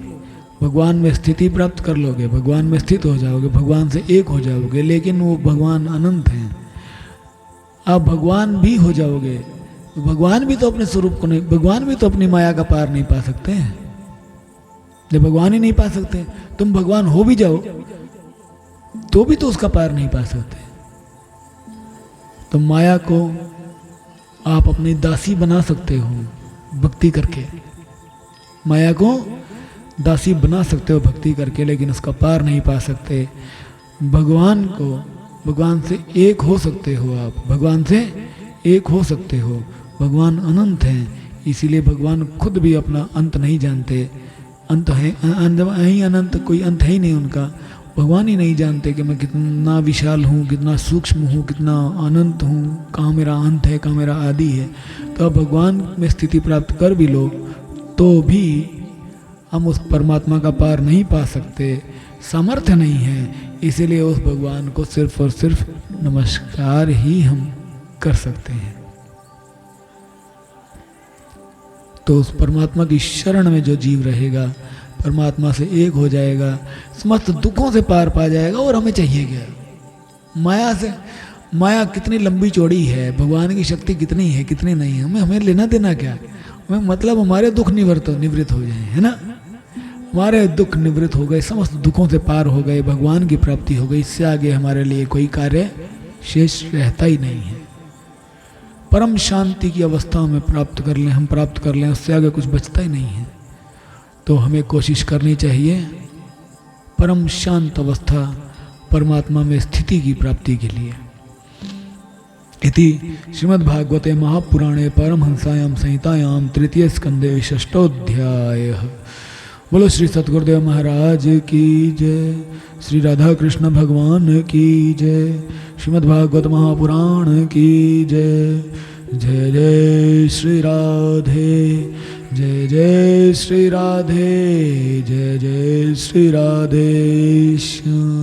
भगवान में स्थिति प्राप्त कर लोगे, भगवान में स्थित हो जाओगे, भगवान से एक हो जाओगे। लेकिन वो भगवान अनंत हैं, आप भगवान भी हो जाओगे, भगवान भी तो अपने स्वरूप को नहीं, भगवान भी तो अपनी माया का पार नहीं पा सकते हैं। जब भगवान ही नहीं पा सकते, तुम भगवान हो भी जाओ तो भी तो उसका पार नहीं पा सकते। तो माया को आप अपनी दासी बना सकते हो भक्ति करके, माया को दासी बना सकते हो भक्ति करके, लेकिन उसका पार नहीं पा सकते। भगवान को, भगवान से एक हो सकते हो आप, भगवान से एक हो सकते हो। भगवान अनंत हैं, इसीलिए भगवान खुद भी अपना अंत नहीं जानते। अंत है ही अनंत, कोई अंत है ही नहीं उनका। भगवान ही नहीं जानते कि मैं कितना विशाल हूँ, कितना सूक्ष्म हूँ, कितना अनंत हूँ, कहाँ मेरा अंत है, कहाँ मेरा आदि है। तो अब भगवान में स्थिति प्राप्त कर भी लो तो भी हम उस परमात्मा का पार नहीं पा सकते, सामर्थ्य नहीं है। इसीलिए उस भगवान को सिर्फ और सिर्फ नमस्कार ही हम कर सकते हैं। तो उस परमात्मा की शरण में जो जीव रहेगा, परमात्मा से एक हो जाएगा, समस्त दुखों से पार पा जाएगा। और हमें चाहिए क्या? माया से, माया कितनी लंबी चौड़ी है, भगवान की शक्ति कितनी है कितनी नहीं है, हमें लेना देना क्या? हमें मतलब हमारे दुख निवृत्त हो जाए, है ना? हमारे दुख निवृत्त हो गए, समस्त दुखों से पार हो गए, भगवान की प्राप्ति हो गई। इससे आगे हमारे लिए कोई कार्य शेष रहता ही नहीं है। परम शांति की अवस्था में प्राप्त कर लें, हम प्राप्त कर लें, उससे आगे कुछ बचता ही नहीं है। तो हमें कोशिश करनी चाहिए परम शांत अवस्था, परमात्मा में स्थिति की प्राप्ति के लिए। इति श्रीमद्भागवते महापुराणे परमहंसायां संहितायां तृतीय स्कंदे 6ठोऽध्यायः। बोलो श्री सतगुरुदेव महाराज की जय। श्री राधा कृष्ण भगवान की जय। श्रीमद् भागवत महापुराण की जय। जय जय श्री राधे, जय जय श्री राधे, जय जय श्री राधे श्याम।